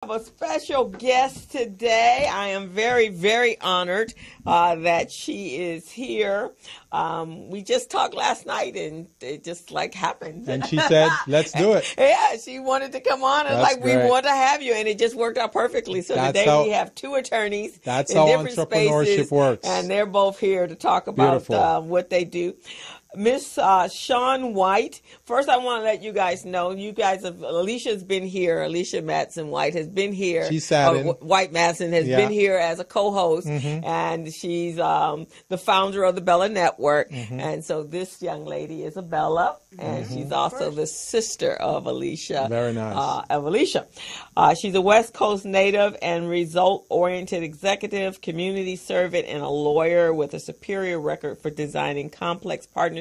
Have a special guest today. I am very, very honored that she is here. We just talked last night and it just like happened. And she said, let's do it. Yeah, she wanted to come on and we want to have you, and it just worked out perfectly. So today we have two attorneys in different spaces, works. And they're both here to talk about what they do. Miss Shawn White. First, I want to let you guys know, Alicia's been here. Alicia Matson White has been here. She sat in. White Matson has been here as a co-host, and she's the founder of the Bella Network. And so this young lady is a Bella, and she's also the sister of Alicia. Very nice. Of Alicia. She's a West Coast native and result-oriented executive, community servant, and a lawyer with a superior record for designing complex partnerships,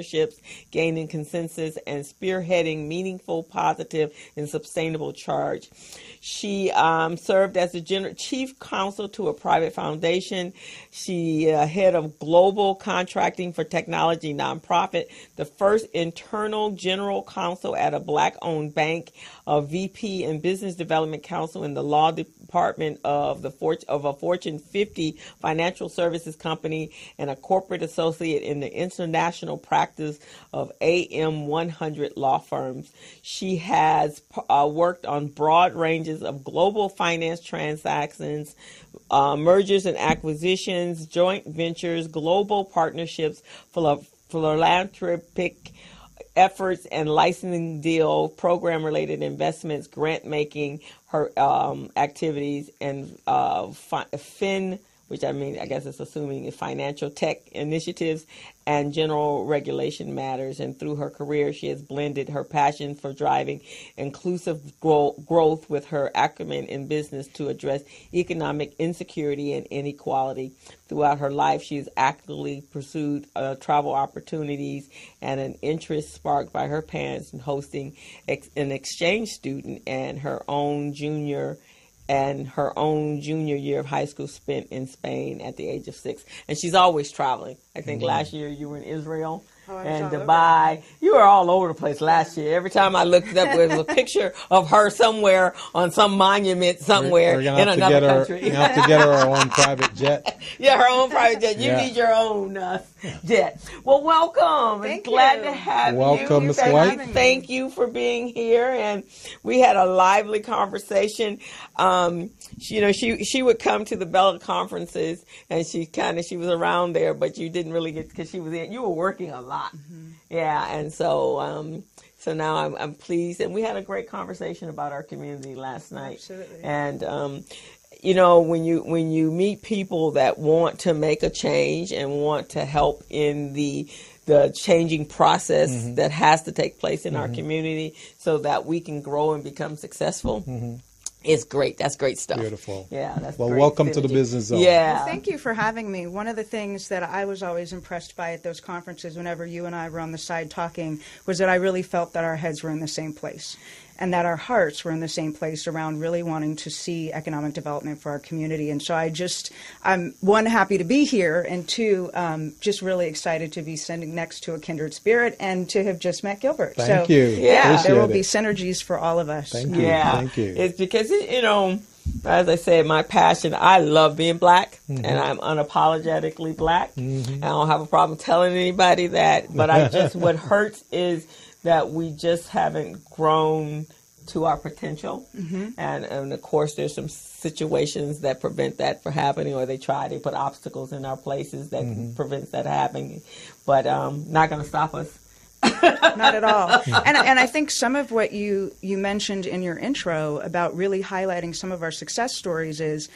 gaining consensus, and spearheading meaningful, positive, and sustainable change. She served as the chief counsel to a private foundation. She head of global contracting for technology nonprofit, the first internal general counsel at a Black-owned bank, a VP and business development counsel in the law department of a Fortune 50 financial services company, and a corporate associate in the international practice of AM 100 law firms. She has worked on broad ranges of global finance transactions, mergers and acquisitions, joint ventures, global partnerships, philanthropic efforts, and licensing deal, program-related investments, grant-making, her activities, and which I guess it's assuming financial tech initiatives and general regulation matters. And through her career, she has blended her passion for driving inclusive growth with her acumen in business to address economic insecurity and inequality. Throughout her life, she has actively pursued travel opportunities and an interest sparked by her parents in hosting an exchange student and her own junior year of high school spent in Spain at the age of 6. And she's always traveling. I think last year you were in Israel and Dubai. You were all over the place last year. Every time I looked up, there was a picture of her somewhere on some monument somewhere in another country. We're going to have to get her own private jet. Yeah, her own private jet. You need your own jet. Well, welcome. Glad to have you. Welcome, Ms. White. Thank you for being here. And we had a lively conversation. She would come to the Bella conferences, and she was around there, but you didn't really get, because you were working a lot. Yeah, and so now I'm pleased, and we had a great conversation about our community last night. Absolutely. And when you meet people that want to make a change and want to help in the changing process that has to take place in our community so that we can grow and become successful. It's great. That's great stuff. Beautiful. Yeah. That's well, great welcome synergy. to the Business Zone. Yeah. Well, thank you for having me. One of the things that I was always impressed by at those conferences, whenever you and I were on the side talking, was that I really felt that our heads were in the same place, and that our hearts were in the same place around really wanting to see economic development for our community. And so I'm one, happy to be here, and two, just really excited to be standing next to a kindred spirit and to have just met Gilbert. Thank you. Yeah, there will be synergies for all of us. Thank you. Yeah. Thank you. It's because, as I said, my passion, I love being black, and I'm unapologetically black. I don't have a problem telling anybody that, but what hurts is that we just haven't grown to our potential. And of course, there's some situations that prevent that from happening, or they put obstacles in our places that prevents that happening. But not going to stop us. Not at all. And I think some of what you mentioned in your intro about really highlighting some of our success stories is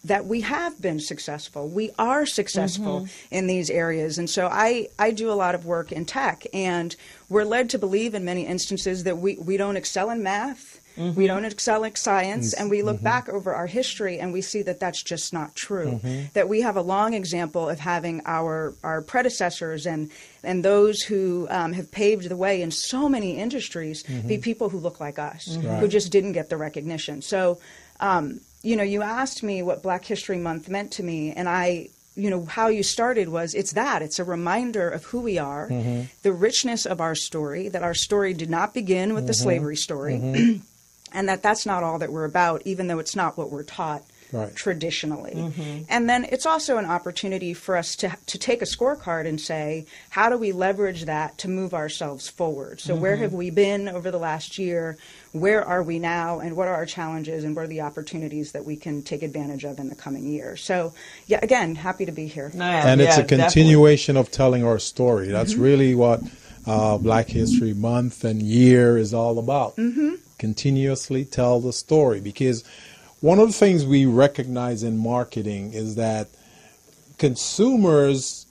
that we have been successful. We are successful in these areas. And so I do a lot of work in tech, and we're led to believe in many instances that we don't excel in math. We don't excel in science, and we look back over our history and we see that that's just not true. That we have a long example of having our predecessors and those who have paved the way in so many industries be people who look like us, who just didn't get the recognition. So, you asked me what Black History Month meant to me, and how you started was it's a reminder of who we are, the richness of our story, that our story did not begin with the slavery story. and that's not all that we're about, even though it's not what we're taught traditionally. And then it's also an opportunity for us to take a scorecard and say, how do we leverage that to move ourselves forward? So where have we been over the last year? Where are we now? And what are our challenges? And what are the opportunities that we can take advantage of in the coming year? So, yeah, again, happy to be here. And it's a continuation of telling our story. That's really what Black History Month and year is all about. Continuously tell the story, because one of the things we recognize in marketing is that consumers,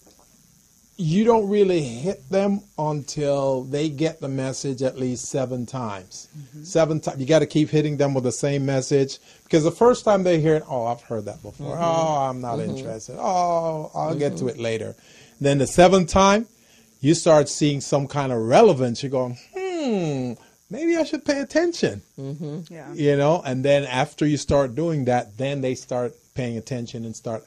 you don't really hit them until they get the message at least 7 times. 7 times. You got to keep hitting them with the same message, because the first time they hear it, oh, I've heard that before. Oh, I'm not interested. Oh, I'll get to it later. Then the 7th time, you start seeing some kind of relevance. You're going, maybe I should pay attention. You know, and then after you start doing that, then they start paying attention and start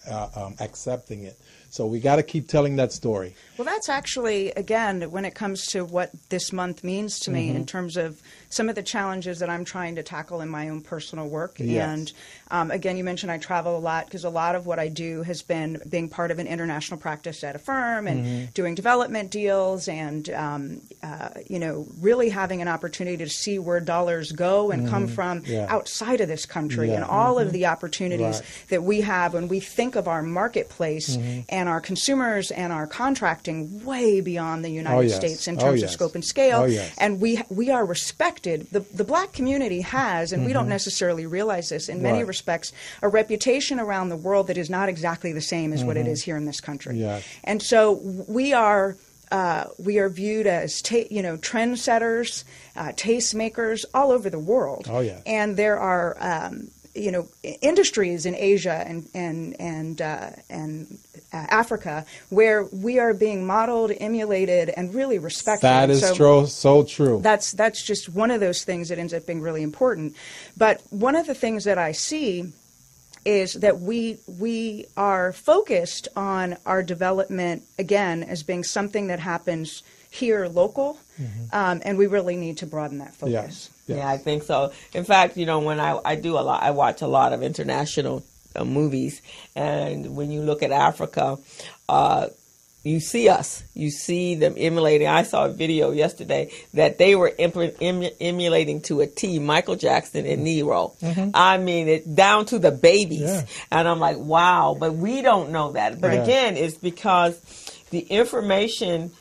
accepting it. So we got to keep telling that story. Well, that's actually, again, when it comes to what this month means to me in terms of some of the challenges that I'm trying to tackle in my own personal work. And again, you mentioned I travel a lot, because a lot of what I do has been being part of an international practice at a firm and doing development deals and, you know, really having an opportunity to see where dollars go and come from outside of this country and all of the opportunities that we have when we think of our marketplace and our consumers and our contracting way beyond the United States in terms of scope and scale. And we are respected. The Black community has, and we don't necessarily realize this, in many respects, a reputation around the world that is not exactly the same as what it is here in this country. And so we are viewed as trendsetters, tastemakers all over the world. And there are industries in Asia and Africa where we are being modeled, emulated, and really respected. That is so true. That's just one of those things that ends up being really important. But one of the things that I see is that we are focused on our development, again, as being something that happens here local, and we really need to broaden that focus. Yeah, I think so. In fact, you know, when I watch a lot of international movies, and when you look at Africa, you see us. You see them emulating. I saw a video yesterday that they were emulating to a T Michael Jackson and Nero. I mean, it down to the babies. And I'm like, wow. But we don't know that. But again, it's because the information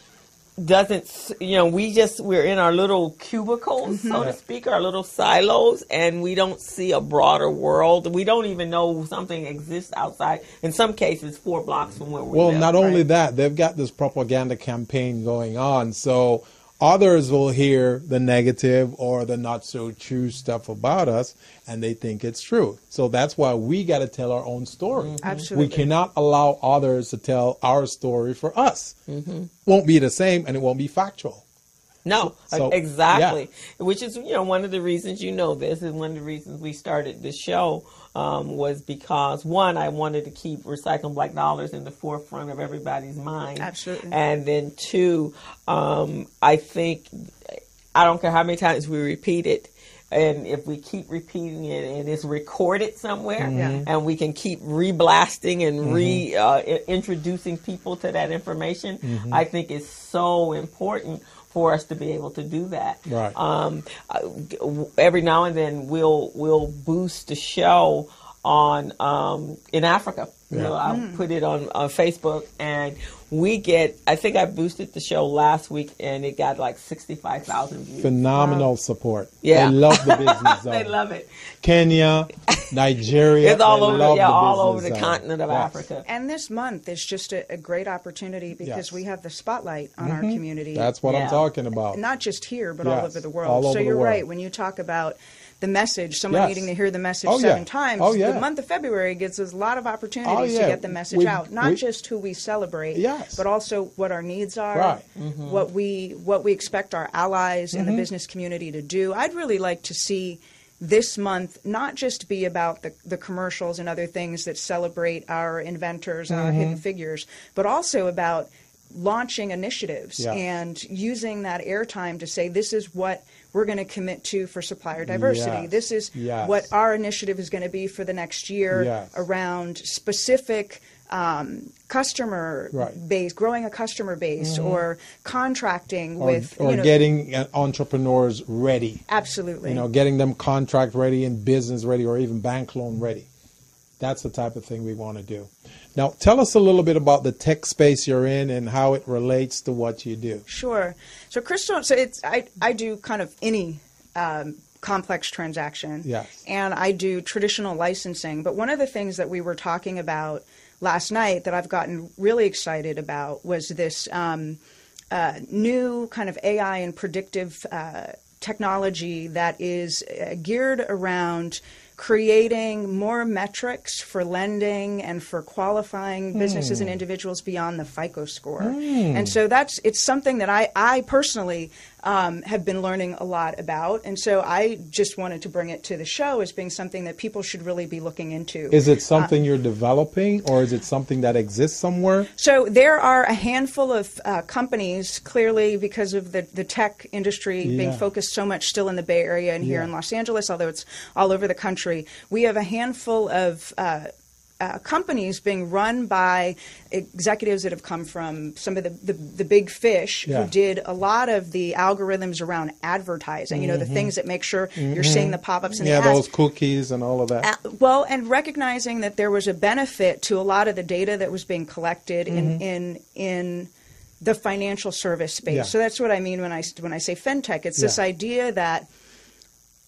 doesn't, you know, we're in our little cubicles, so to speak, our little silos, and we don't see a broader world. We don't even know something exists outside, in some cases, 4 blocks from where we live. Well, not only that, they've got this propaganda campaign going on, so others will hear the negative or the not so true stuff about us, and they think it's true. So that's why we got to tell our own story. Absolutely. We cannot allow others to tell our story for us. Won't be the same, and it won't be factual. No, exactly. Yeah. Which is, you know, one of the reasons, this is one of the reasons we started this show, was because, one, I wanted to keep recycling Black dollars in the forefront of everybody's mind. Absolutely. And then 2, I think, I don't care how many times we repeat it, and if we keep repeating it and it's recorded somewhere, and we can keep reblasting and introducing people to that information, I think it's so important for us to be able to do that. Every now and then we'll boost the show on in Africa. You know, I'll put it on Facebook, and we get, I think I boosted the show last week, and it got like 65,000 views. Phenomenal support. Yeah. They love the Business Zone. They love it. Kenya, Nigeria. It's all over the continent of Africa. And this month is just a great opportunity because we have the spotlight on our community. That's what I'm talking about. Not just here, but all over the world. So you're right. When you talk about the message, someone needing to hear the message 7 times, the month of February gives us a lot of opportunities to get the message out. Not just who we celebrate, but also what our needs are, what we expect our allies in the business community to do. I'd really like to see this month not just be about the commercials and other things that celebrate our inventors and our hidden figures, but also about launching initiatives and using that airtime to say, this is what we're going to commit to for supplier diversity. Yes. This is Yes. what our initiative is going to be for the next year Yes. around specific customer Right. base, growing a customer base, or contracting with, or getting entrepreneurs ready. Absolutely. Getting them contract ready and business ready, or even bank loan ready. That's the type of thing we want to do. Now, tell us a little bit about the tech space you're in and how it relates to what you do. Sure. So, Crystal, I do kind of any complex transaction. Yes. And I do traditional licensing. But one of the things that we were talking about last night that I've gotten really excited about was this new kind of AI and predictive technology that is geared around creating more metrics for lending and for qualifying businesses and individuals beyond the FICO score. And so it's something that I personally have been learning a lot about. And so I just wanted to bring it to the show as being something that people should really be looking into. Is it something you're developing, or is it something that exists somewhere? So there are a handful of companies, clearly because of the tech industry being focused so much still in the Bay Area and here in Los Angeles, although it's all over the country. We have a handful of companies being run by executives that have come from some of the big fish who did a lot of the algorithms around advertising, the things that make sure you're seeing the pop-ups and the ads. Those cookies and all of that. Well, and recognizing that there was a benefit to a lot of the data that was being collected in the financial service space. Yeah. So that's what I mean when I say fintech. It's this idea that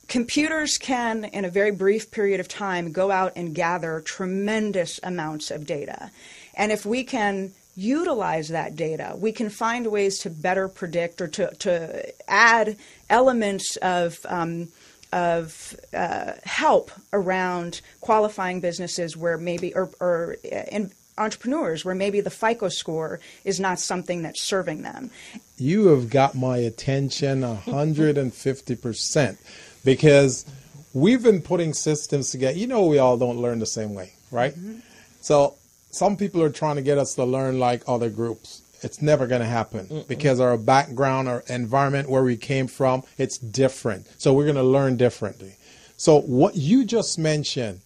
computers can, in a very brief period of time, go out and gather tremendous amounts of data. And if we can utilize that data, we can find ways to better predict or to add elements of help around qualifying businesses where maybe, or entrepreneurs where maybe the FICO score is not something that's serving them. You have got my attention 150%. Because we've been putting systems together. We all don't learn the same way, right? So some people are trying to get us to learn like other groups. It's never going to happen because our background, our environment, where we came from, it's different. So we're going to learn differently. So what you just mentioned,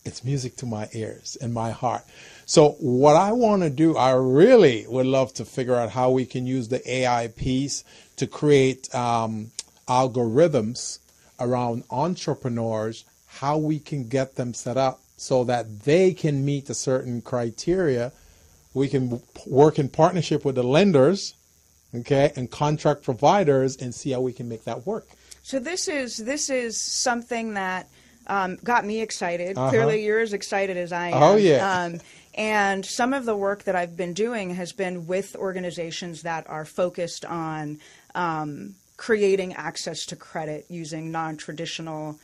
it's music to my ears and my heart. So what I want to do, I really would love to figure out how we can use the AI piece to create algorithms around entrepreneurs, how we can get them set up so that they can meet a certain criteria. We can work in partnership with the lenders, and contract providers, and see how we can make that work. So this is something that got me excited. Clearly, you're as excited as I am. Oh, yeah. And some of the work that I've been doing has been with organizations that are focused on creating access to credit using non-traditional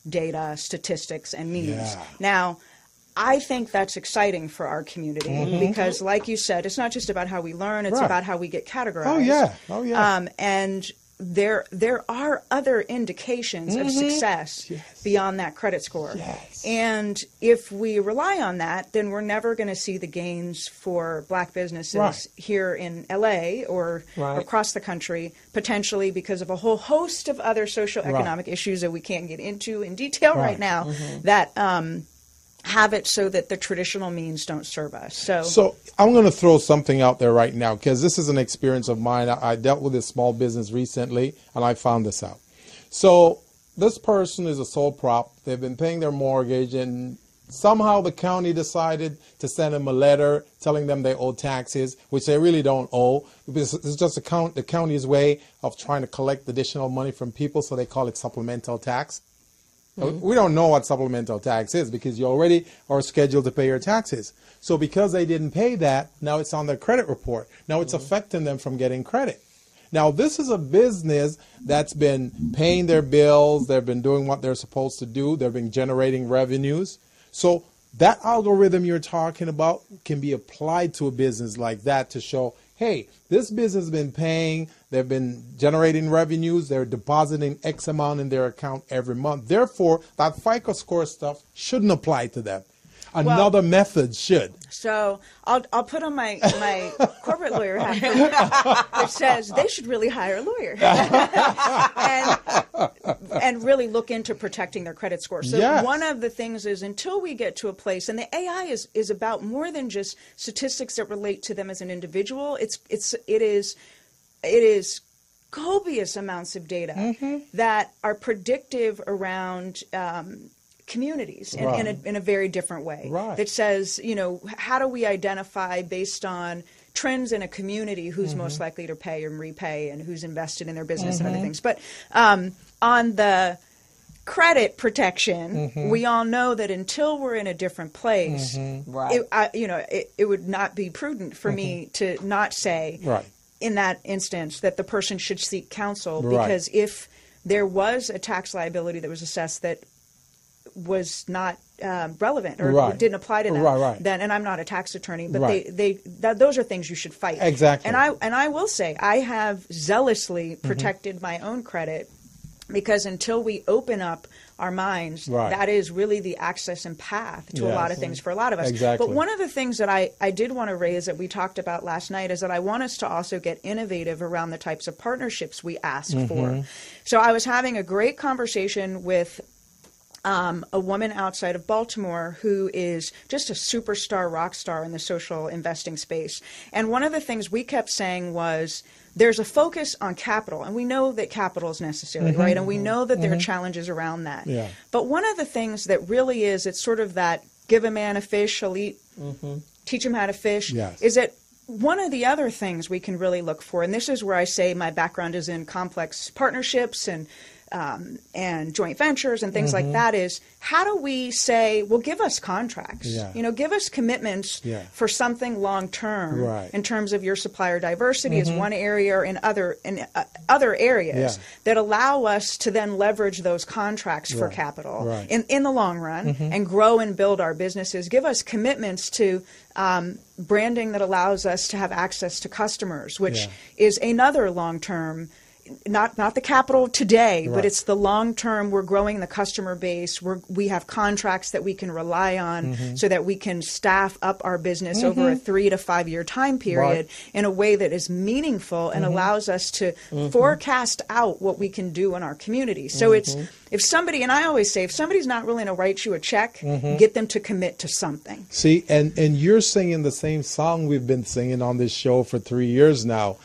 data, statistics, and means. Yeah. Now, I think that's exciting for our community because, like you said, it's not just about how we learn, it's about how we get categorized. Oh, yeah. And there are other indications of success beyond that credit score. Yes. And if we rely on that, then we're never going to see the gains for black businesses here in LA or across the country, potentially because of a whole host of other socioeconomic issues that we can't get into in detail right now that have it so that the traditional means don't serve us. So I'm going to throw something out there right now because this is an experience of mine. I dealt with a small business recently, and I found this out. So this person is a sole prop. They've been paying their mortgage, and somehow the county decided to send them a letter telling them they owe taxes, which they really don't owe. It's just the county's way of trying to collect additional money from people, so they call it supplemental tax. We don't know what supplemental tax is because you already are scheduled to pay your taxes. So because they didn't pay that, now it's on their credit report. Now it's affecting them from getting credit. Now this is a business that's been paying their bills. They've been doing what they're supposed to do. They've been generating revenues. So that algorithm you're talking about can be applied to a business like that to show, hey, this business has been paying, they've been generating revenues, they're depositing X amount in their account every month. Therefore, that FICO score stuff shouldn't apply to them. Another method should. So I'll put on my corporate lawyer hat that says they should really hire a lawyer and really look into protecting their credit score. So one of the things is, until we get to a place, and the AI is about more than just statistics that relate to them as an individual. It is copious amounts of data that are predictive around communities in a very different way. That says, how do we identify based on trends in a community who's most likely to pay and repay and who's invested in their business and other things. But on the credit protection, we all know that until we're in a different place, it would not be prudent for me to not say in that instance that the person should seek counsel, because if there was a tax liability that was assessed that was not relevant or didn't apply to them, then, and I'm not a tax attorney, but those are things you should fight. Exactly. And I will say I have zealously protected my own credit, because until we open up our minds, that is really the access and path to a lot of things for a lot of us. Exactly. But one of the things that I did want to raise that we talked about last night is that I want us to also get innovative around the types of partnerships we ask for. So I was having a great conversation with a woman outside of Baltimore who is just a superstar rock star in the social investing space. And one of the things we kept saying was, there's a focus on capital, and we know that capital is necessary, right? And we know that there are challenges around that. But one of the things that really is, it's sort of that give a man a fish, he'll eat, teach him how to fish, is that one of the other things we can really look for, and this is where I say my background is in complex partnerships and joint ventures and things like that, is how do we say, well, give us contracts, give us commitments for something long term in terms of your supplier diversity is one area, or in other areas that allow us to then leverage those contracts for capital in the long run and grow and build our businesses. Give us commitments to branding that allows us to have access to customers, which is another long term. Not the capital today, but it's the long term. We're growing the customer base. We have contracts that we can rely on so that we can staff up our business over a 3 to 5 year time period in a way that is meaningful and allows us to forecast out what we can do in our community. So it's, if somebody, and I always say, if somebody's not willing to write you a check, get them to commit to something. See, and you're singing the same song we've been singing on this show for 3 years now.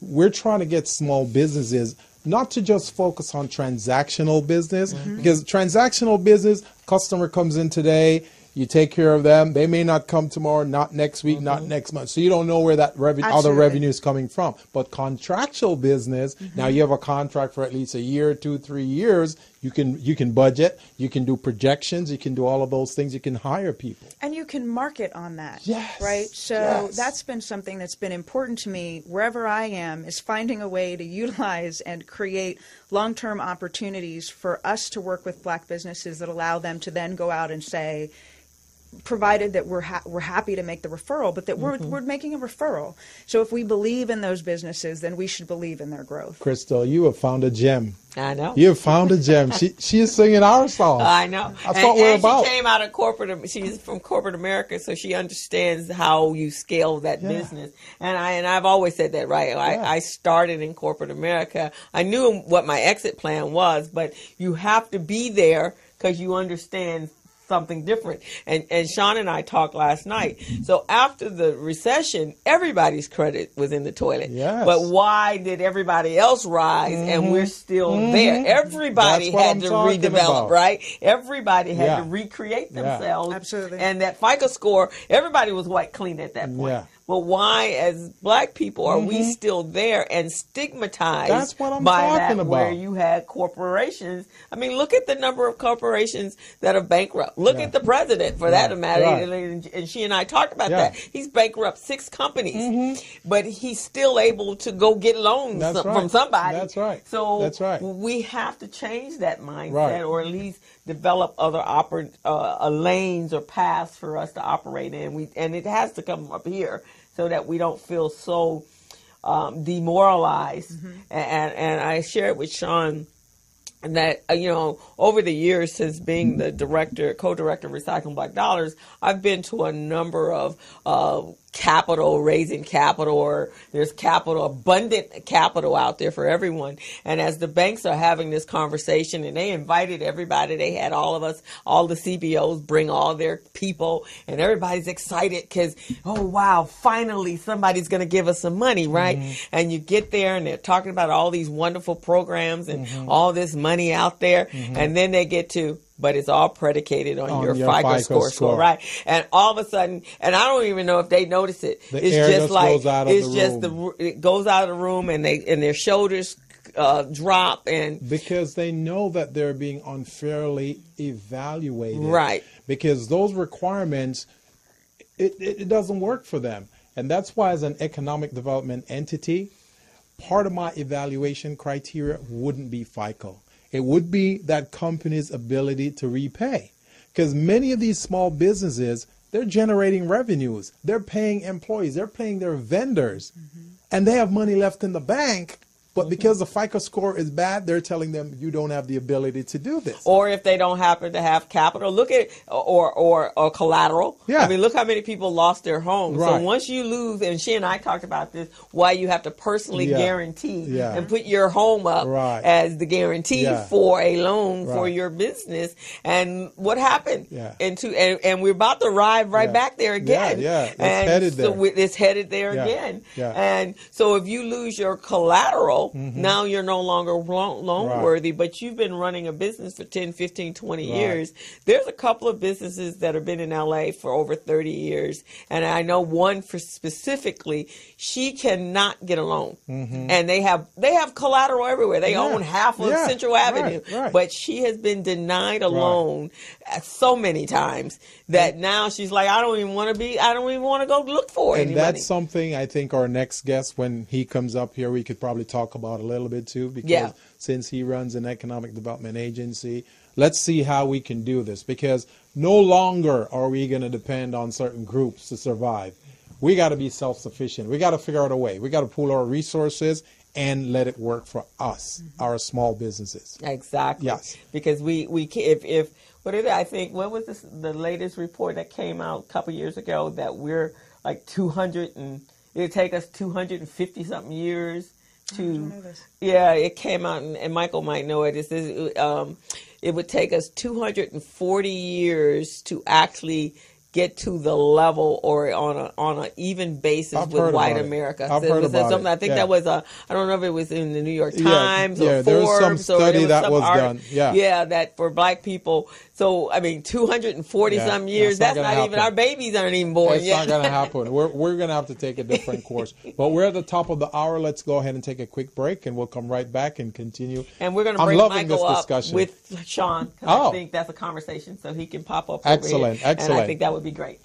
We're trying to get small businesses not to just focus on transactional business, because transactional business, customer comes in today, you take care of them. They may not come tomorrow, not next week, not next month. So you don't know where that other revenue is coming from. But contractual business, now you have a contract for at least a year, 2, 3 years. You can budget, you can do projections, you can do all of those things. You can hire people. And you can market on that, right? So that's been something that's been important to me wherever I am, is finding a way to utilize and create long-term opportunities for us to work with Black businesses that allow them to then go out and say, provided that we're happy to make the referral, but that we're making a referral. So if we believe in those businesses, then we should believe in their growth. Crystal, you have found a gem. I know. You have found a gem. She is singing our song. I know. That's what we're about. She came out of corporate. She's from corporate America, so she understands how you scale that business. And I've always said that, right? I started in corporate America. I knew what my exit plan was, but you have to be there because you understand something different. And Shawn and I talked last night. So after the recession, everybody's credit was in the toilet. But why did everybody else rise and we're still there? Everybody had to redevelop, right? Everybody had to recreate themselves. Absolutely. And that FICO score, everybody was white clean at that point. But why, as Black people, are we still there and stigmatized That's what I'm by talking that, about. where you had corporations? I mean, look at the number of corporations that are bankrupt. Look at the president, for that matter. And she and I talked about that. He's bankrupt 6 companies, but he's still able to go get loans from somebody. That's right. So we have to change that mindset, or at least develop other lanes or paths for us to operate in. And it has to come up here, so that we don't feel so demoralized. And I shared with Shawn And that, over the years since being the co-director of Recycling Black Dollars, I've been to a number of raising capital, or there's abundant capital out there for everyone. And as the banks are having this conversation, and they invited everybody, they had all of us, all the CBOs bring all their people, and everybody's excited because, oh, wow, finally somebody's going to give us some money, right? Mm-hmm. And you get there and they're talking about all these wonderful programs and all this money out there. Mm-hmm. And then they get to, but it's all predicated on your FICO score, right? And all of a sudden, and I don't even know if they notice it. It goes out of the room, and their shoulders drop, and because they know that they're being unfairly evaluated, right? Because those requirements, it doesn't work for them, and that's why, as an economic development entity, part of my evaluation criteria wouldn't be FICO. It would be that company's ability to repay, because many of these small businesses, they're generating revenues, they're paying employees, they're paying their vendors, and they have money left in the bank. But because the FICO score is bad, they're telling them you don't have the ability to do this. Or if they don't happen to have capital, look at or collateral. Yeah. I mean, look how many people lost their homes. Right. So once you lose, and she and I talked about this, why you have to personally guarantee and put your home up as the guarantee for a loan for your business. And what happened? And we're about to arrive back there again. It's headed there. So it's headed there again. Yeah. And so if you lose your collateral, now you're no longer loan worthy, but you've been running a business for 10, 15, 20 years. There's a couple of businesses that have been in LA for over 30 years. And I know one specifically, she cannot get a loan. And they have collateral everywhere. They own half of Central Avenue. But she has been denied a loan so many times that now she's like, I don't even want to go look for it. And that's something I think our next guest, when he comes up here, we could probably talk about a little bit too, because since he runs an economic development agency, let's see how we can do this, because no longer are we going to depend on certain groups to survive. We got to be self-sufficient. We got to figure out a way. We got to pool our resources and let it work for us, our small businesses. Exactly. Yes. Because we if what is it? I think, what was the layest report that came out a couple years ago, that we're like it'd take us 250 something years to, it came out, and Michael might know it. It would take us 240 years to actually get to the level or on a even basis with white America. I've heard about it. I think that was I don't know if it was in the New York Times or Forbes. There was some study that was done. That for black people. So, I mean, 240 some years, that's not even, our babies aren't even born yet. It's not going to happen. We're going to have to take a different course. But we're at the top of the hour. Let's go ahead and take a quick break, and we'll come right back and continue. And we're going to bring Michael up with Shawn, because I think that's a conversation, so he can pop up. Excellent. And I think that would be great.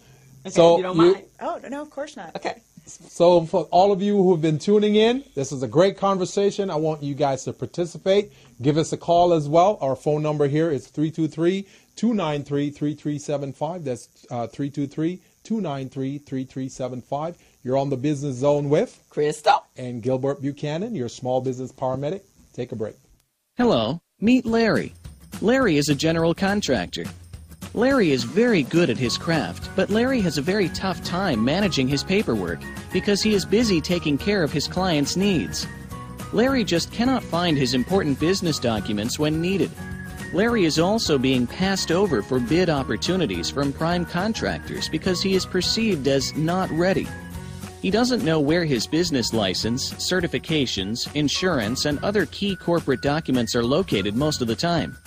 Okay, so you don't mind? Oh, no, of course not. Okay. So for all of you who have been tuning in, this is a great conversation. I want you guys to participate. Give us a call as well. Our phone number here is 323-293-3375. That's 323-293-3375. You're on the Business Zone with Crystal and Gilbert Buchanan, your small business paramedic. Take a break. Hello, meet Larry. Larry is a general contractor. Larry is very good at his craft, but Larry has a very tough time managing his paperwork because he is busy taking care of his clients' needs. Larry just cannot find his important business documents when needed. Larry is also being passed over for bid opportunities from prime contractors because he is perceived as not ready. He doesn't know where his business license, certifications, insurance, and other key corporate documents are located most of the time.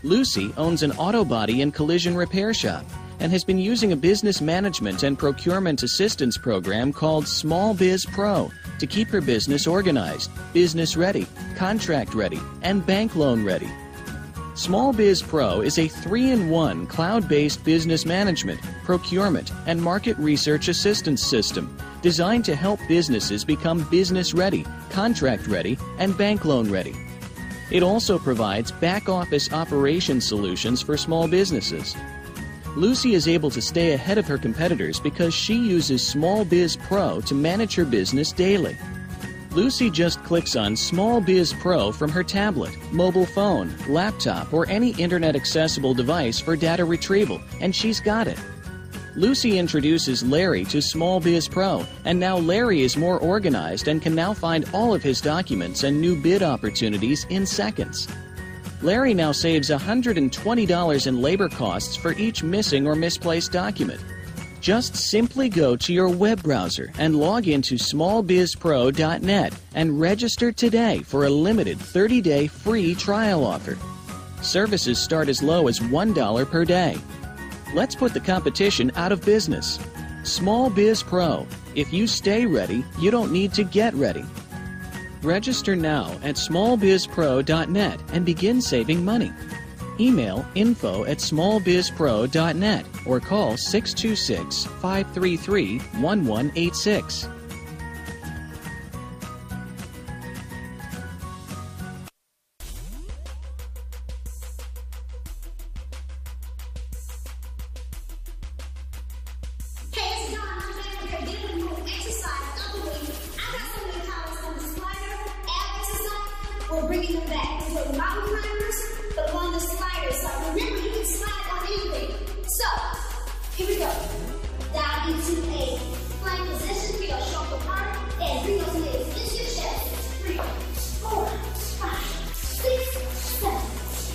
Lucy owns an auto body and collision repair shop and has been using a business management and procurement assistance program called Small Biz Pro to keep her business organized, business ready, contract ready, and bank loan ready. Small Biz Pro is a 3-in-1 cloud-based business management, procurement, and market research assistance system designed to help businesses become business ready, contract ready, and bank loan ready. It also provides back-office operation solutions for small businesses. Lucy is able to stay ahead of her competitors because she uses Small Biz Pro to manage her business daily. Lucy just clicks on Small Biz Pro from her tablet, mobile phone, laptop, or any internet-accessible device for data retrieval, and she's got it. Lucy introduces Larry to Small Biz Pro, and now Larry is more organized and can now find all of his documents and new bid opportunities in seconds. Larry now saves $120 in labor costs for each missing or misplaced document. Just simply go to your web browser and log into smallbizpro.net and register today for a limited 30-day free trial offer. Services start as low as $1 per day. Let's put the competition out of business. Small Biz Pro. If you stay ready, you don't need to get ready. Register now at smallbizpro.net and begin saving money. Email info@smallbizpro.net or call 626-533-1186. We're bringing them back. So mountain climbers, but along the sliders. So remember, you can slide on anything. So, here we go. Down into a flying position. We go shoulder apart and bring those legs into your chest. 3, 4, 5, 6, 7,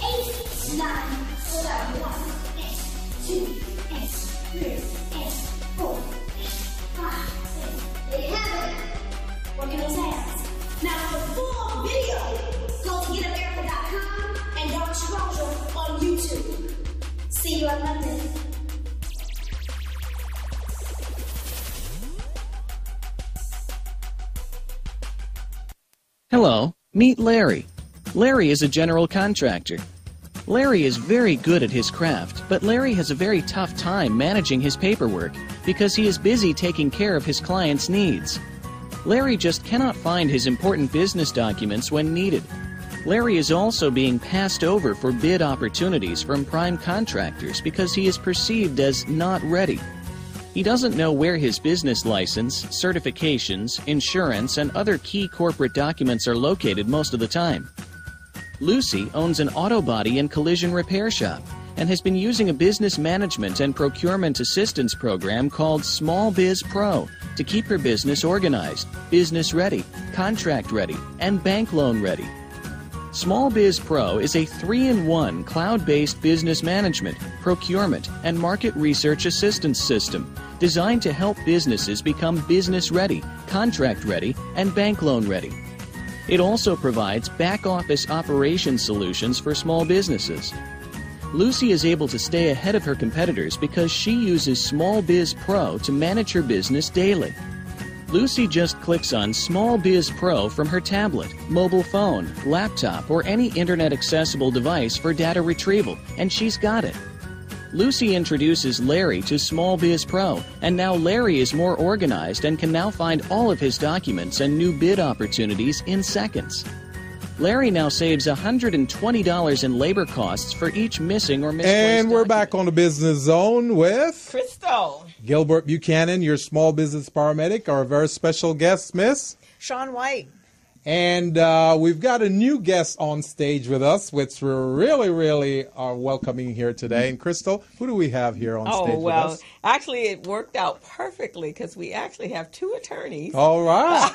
8, 9. Hold out. 1, 2, 3, 4, 5, 6. There you have it. Working those hands. Now for full video, go to getamerica.com and Dr. Strozier on YouTube. See you in London. Hello, meet Larry. Larry is a general contractor. Larry is very good at his craft, but Larry has a very tough time managing his paperwork because he is busy taking care of his clients' needs. Larry just cannot find his important business documents when needed. Larry is also being passed over for bid opportunities from prime contractors because he is perceived as not ready. He doesn't know where his business license, certifications, insurance, and other key corporate documents are located most of the time. Lucy owns an auto body and collision repair shop and has been using a business management and procurement assistance program called Small Biz Pro to keep her business organized, business ready, contract ready, and bank loan ready. Small Biz Pro is a 3-in-1 cloud-based business management, procurement, and market research assistance system designed to help businesses become business ready, contract ready, and bank loan ready. It also provides back-office operation solutions for small businesses. Lucy is able to stay ahead of her competitors because she uses Small Biz Pro to manage her business daily. Lucy just clicks on Small Biz Pro from her tablet, mobile phone, laptop, or any internet-accessible device for data retrieval, and she's got it. Lucy introduces Larry to Small Biz Pro, and now Larry is more organized and can now find all of his documents and new bid opportunities in seconds. Larry now saves $120 in labor costs for each missing or misplaced And we're document. back on the Business Zone with Crystal. Gilbert Buchanan, your small business paramedic, our very special guest, Miss. Shawn White. And we've got a new guest on stage with us, which we're really are welcoming here today. And Crystal, who do we have here on stage with us? Actually, it worked out perfectly because we actually have 2 attorneys All right.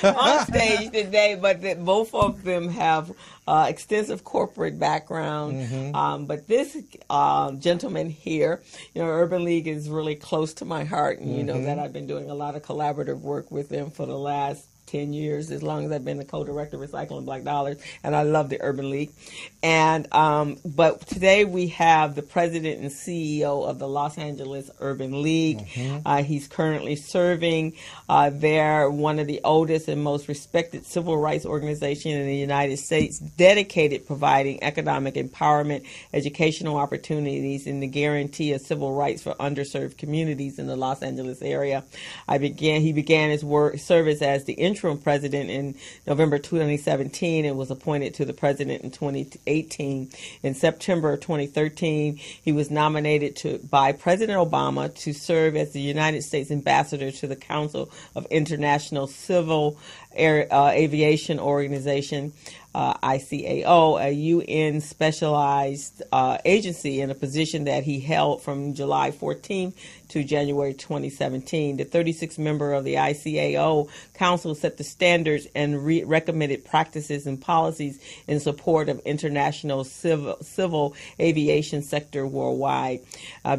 on stage today, but both of them have extensive corporate background. But this gentleman here, Urban League is really close to my heart, and you know that I've been doing a lot of collaborative work with them for the last 10 years, as long as I've been the co-director of Recycling Black Dollars, and I love the Urban League. And but today we have the president and CEO of the Los Angeles Urban League. He's currently serving. They're one of the oldest and most respected civil rights organizations in the United States, dedicated providing economic empowerment, educational opportunities, and the guarantee of civil rights for underserved communities in the Los Angeles area. He began his service as the interim president in November 2017 and was appointed to the president in 2018. In September 2013, he was nominated by President Obama to serve as the United States ambassador to the Council of International Civil Aviation Organization, ICAO, a UN specialized agency, in a position that he held from July 14th to January 2017. The 36th member of the ICAO Council set the standards and recommended practices and policies in support of international civil aviation sector worldwide.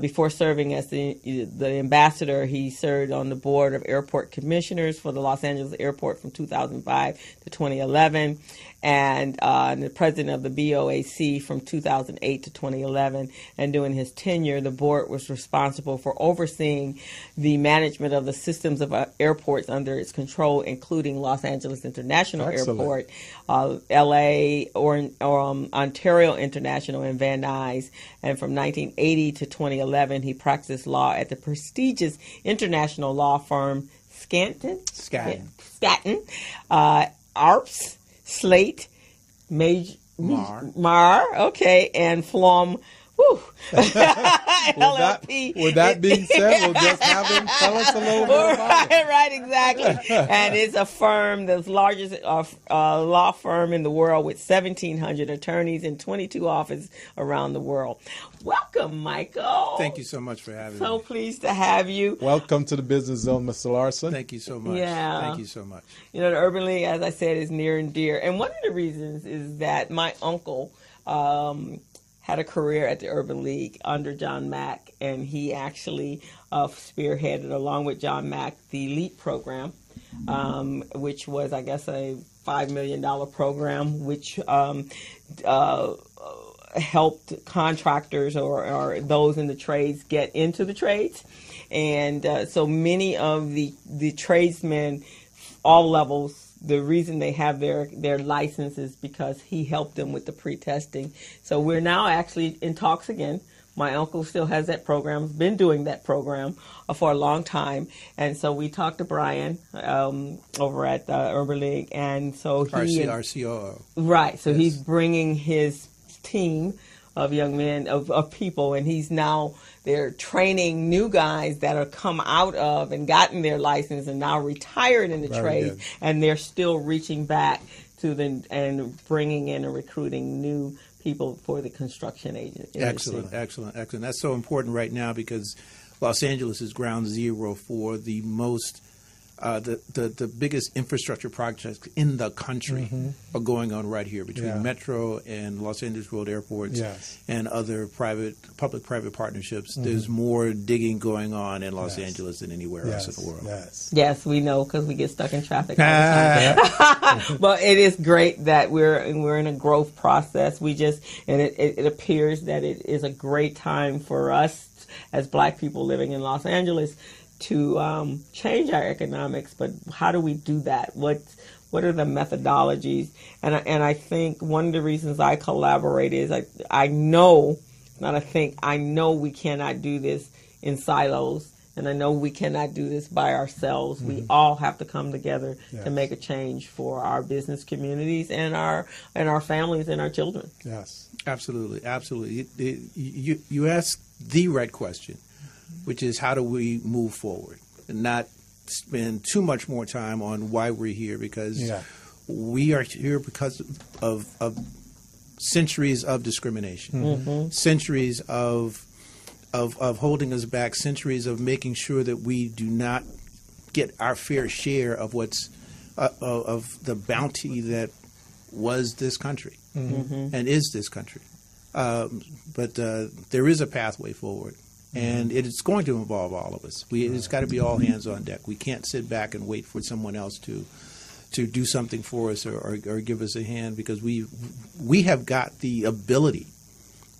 Before serving as the ambassador, he served on the board of airport commissioners for the Los Angeles airport from 2005 to 2011. And the president of the BOAC from 2008 to 2011. And during his tenure, the board was responsible for overseeing the management of the systems of airports under its control, including Los Angeles International Airport, LA, Ontario International, and Van Nuys. And from 1980 to 2011, he practiced law at the prestigious international law firm Skadden, Arps, Slate, Mar, okay, and Flom. LLP. With that being said, we'll just have him tell us a little bit about it. Right, exactly. And it's a firm, the largest law firm in the world, with 1,700 attorneys and 22 offices around the world. Welcome, Michael. Thank you so much for having me. So pleased to have you. Welcome to the Business Zone, Mr. Lawson. Thank you so much. Yeah. Thank you so much. You know, the Urban League, as I said, is near and dear. And one of the reasons is that my uncle had a career at the Urban League under John Mack, and he actually spearheaded, along with John Mack, the LEAP program, which was, I guess, a $5 million program, which helped contractors or those in the trades get into the trades. And so many of the tradesmen, all levels, the reason they have their license is because he helped them with the pre-testing. So we're now actually in talks again. My uncle still has that program, been doing that program for a long time. And so we talked to Brian over at the Urban League. And so he... Our COO. Right. So he's bringing his team of young men, of people, and he's now... They're training new guys that have come out of and gotten their license and now retired in the trade, and they're still reaching back to and bringing in and recruiting new people for the construction industry. Excellent. That's so important right now because Los Angeles is ground zero for the most the biggest infrastructure projects in the country are going on right here between Metro and Los Angeles World Airports and other public-private partnerships. There's more digging going on in Los Angeles than anywhere else in the world. Yes, we know because we get stuck in traffic all the time. But it is great that we're in a growth process. It appears that it is a great time for us as Black people living in Los Angeles to change our economics, but how do we do that? What are the methodologies? And I think one of the reasons I collaborate is I know we cannot do this in silos, and I know we cannot do this by ourselves. We all have to come together to make a change for our business communities and our families and our children. Yes, absolutely. You asked the right question, which is how do we move forward and not spend too much more time on why we're here, because we are here because of centuries of discrimination, centuries of holding us back, centuries of making sure that we do not get our fair share of what's of the bounty that was this country and is this country. But there is a pathway forward. And it's going to involve all of us. It's got to be all hands on deck. We can't sit back and wait for someone else to do something for us or give us a hand, because we have got the ability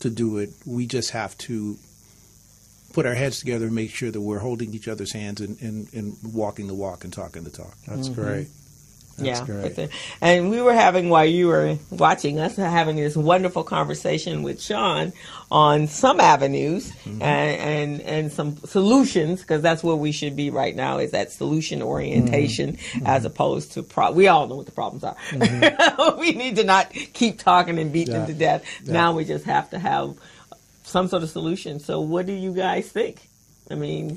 to do it. We just have to put our heads together and make sure that we're holding each other's hands and walking the walk and talking the talk. That's great. That's great. And we were while you were watching us, having this wonderful conversation with Shawn on some avenues and some solutions, because that's where we should be right now, is that solution orientation as opposed to we all know what the problems are. We need to not keep talking and beat them to death. Now we just have to have some sort of solution. So what do you guys think? I mean,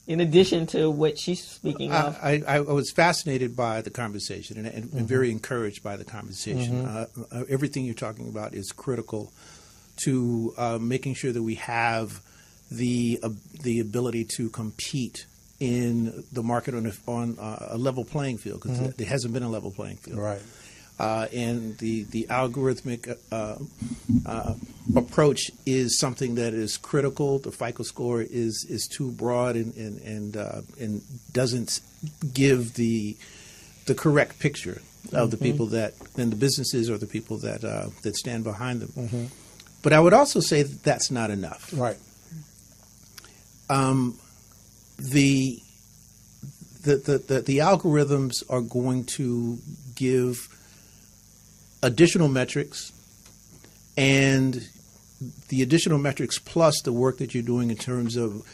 in addition to what she's speaking of? I was fascinated by the conversation and very encouraged by the conversation. Everything you're talking about is critical to making sure that we have the ability to compete in the market on a level playing field, because there hasn't been a level playing field. Right. And the algorithmic approach is something that is critical. The FICO score is too broad and doesn't give the correct picture of the people that, and the businesses or the people that stand behind them. But I would also say that that's not enough. Right. The algorithms are going to give additional metrics, and the additional metrics plus the work that you're doing in terms of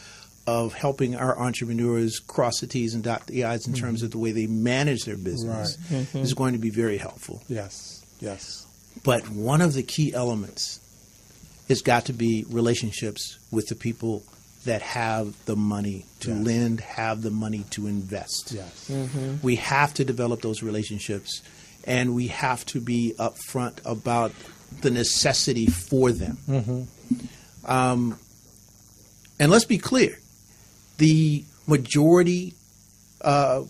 helping our entrepreneurs cross the T's and dot the I's in terms of the way they manage their business is going to be very helpful. Yes. Yes. But one of the key elements has got to be relationships with the people that have the money to lend, have the money to invest. Yes. We have to develop those relationships, and we have to be upfront about the necessity for them. And let's be clear, the majority, the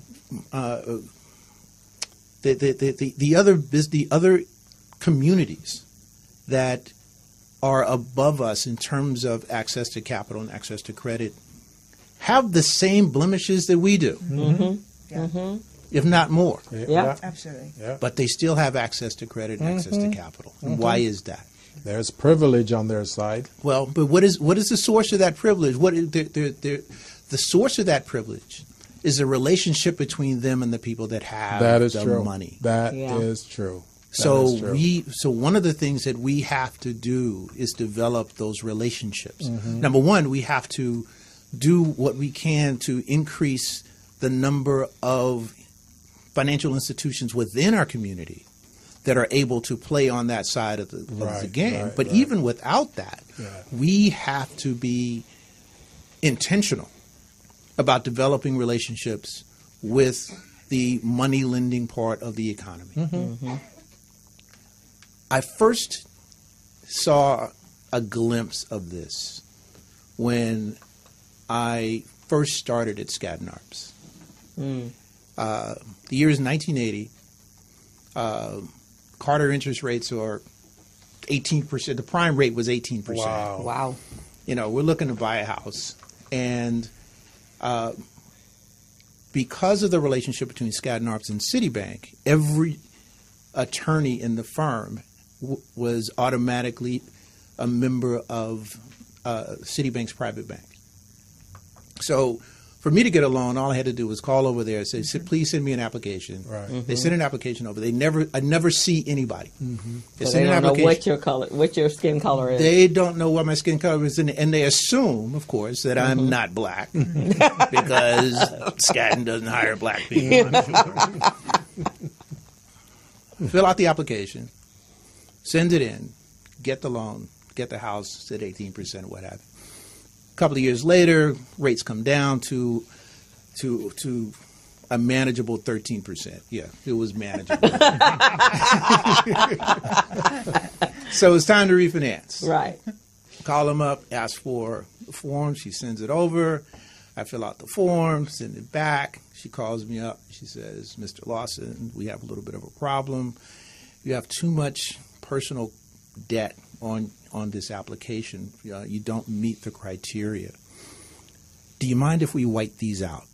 other communities that are above us in terms of access to capital and access to credit have the same blemishes that we do, if not more. Yeah. Absolutely. Yeah. But they still have access to credit and access to capital. And why is that? There's privilege on their side. Well, but what is the source of that privilege? The source of that privilege is a relationship between them and the people that have the money. That is true. So one of the things that we have to do is develop those relationships. Number one, we have to do what we can to increase the number of financial institutions within our community that are able to play on that side of the game. But even without that, we have to be intentional about developing relationships with the money lending part of the economy. I first saw a glimpse of this when I first started at Skadden Arps. The year is 1980. Carter interest rates are 18%. The prime rate was 18%. Wow. You know, we're looking to buy a house. And because of the relationship between Skadden Arps and Citibank, every attorney in the firm was automatically a member of Citibank's private bank. So for me to get a loan, all I had to do was call over there and say, please send me an application. They send an application over. I never see anybody. They So send they an don't know application. what your skin color is. They don't know what my skin color is, and they assume, of course, that I'm not black because Skadden doesn't hire black people. Fill out the application, send it in, get the loan, get the house at 18%, what have you. A couple of years later, rates come down to a manageable 13%. Yeah, it was manageable. So it's time to refinance. Right. Call them up, ask for the form. She sends it over. I fill out the form, send it back. She calls me up. She says, Mr. Lawson, we have a little bit of a problem. You have too much personal debt on this application. You don't meet the criteria. Do you mind if we wipe these out?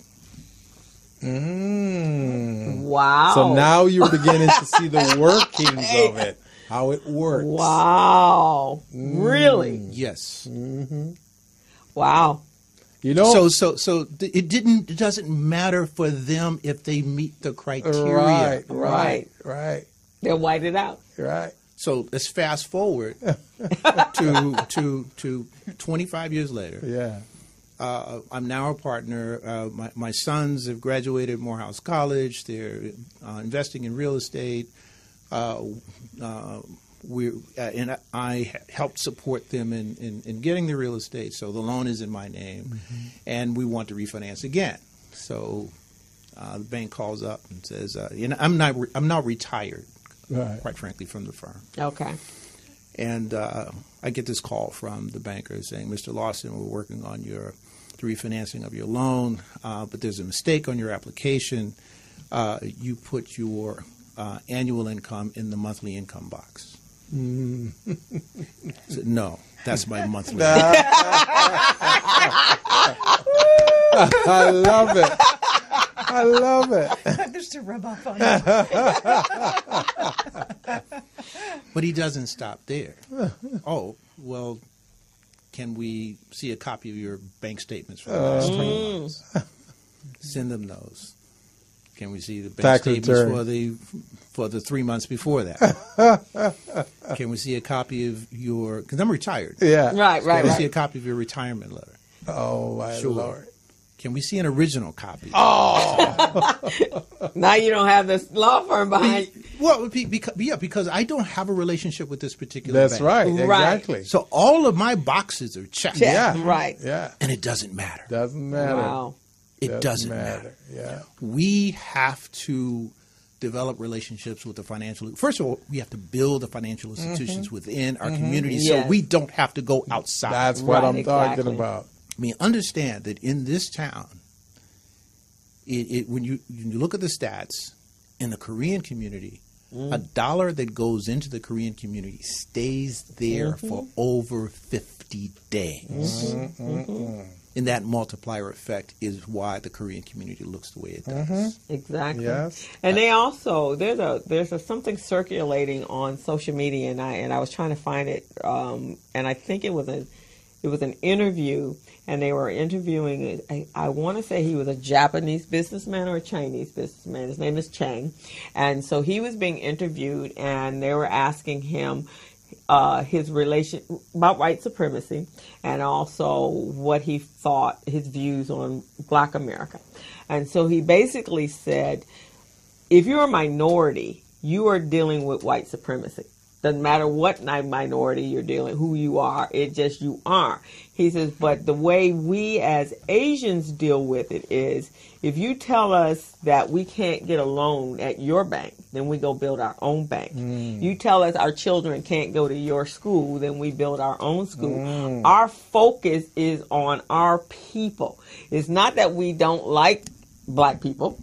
Wow. So now you're beginning to see the workings of it, how it works. Wow. Really? Yes. Wow. You know, So it doesn't matter for them if they meet the criteria. Right. They'll white it out. Right. So let's fast forward to 25 years later. Yeah. I'm now a partner. My sons have graduated Morehouse College. They're investing in real estate. and I helped support them in getting the real estate. So the loan is in my name, and we want to refinance again. So the bank calls up and says, I'm not retired, quite frankly, from the firm. Okay. And I get this call from the banker saying, Mr. Lawson, we're working on the refinancing of your loan, but there's a mistake on your application. You put your annual income in the monthly income box. I said, no, that's my monthly income. I love it. I love it. Just to rub off on But he doesn't stop there. Oh, well, can we see a copy of your bank statements for the last 3 months? Send them those. Can we see the bank Tax statements return. for the 3 months before that? Can we see a copy of your? Because I'm retired. Yeah. Right. Can we see a copy of your retirement letter? Oh, my Sure. Lord. Can we see an original copy? Now you don't have this law firm behind. Well, because I don't have a relationship with this particular That's bank. right. Right. Exactly. So all of my boxes are checked. Check. Yeah. Right. Yeah. And it doesn't matter. Doesn't matter. Wow. It doesn't matter. Yeah. We have to develop relationships with the financial. First of all, we have to build the financial institutions within our community Yes. so we don't have to go outside. That's what Right, I'm exactly. talking about. I mean, understand that in this town, when you look at the stats, in the Korean community, a dollar that goes into the Korean community stays there for over 50 days. And that multiplier effect is why the Korean community looks the way it does. Exactly. Yes. And they also there's something circulating on social media, and I was trying to find it, and I think it was an interview, and they were interviewing. I want to say he was a Japanese businessman or a Chinese businessman. His name is Chang, and so he was being interviewed, and they were asking him his relation about white supremacy, and also what he thought, his views on Black America. And so he basically said, if you're a minority, you are dealing with white supremacy. Doesn't matter what minority you're dealing, who you are, you are. He says, but the way we as Asians deal with it is, if you tell us that we can't get a loan at your bank, then we go build our own bank. You tell us our children can't go to your school, then we build our own school. Our focus is on our people. It's not that we don't like Black people.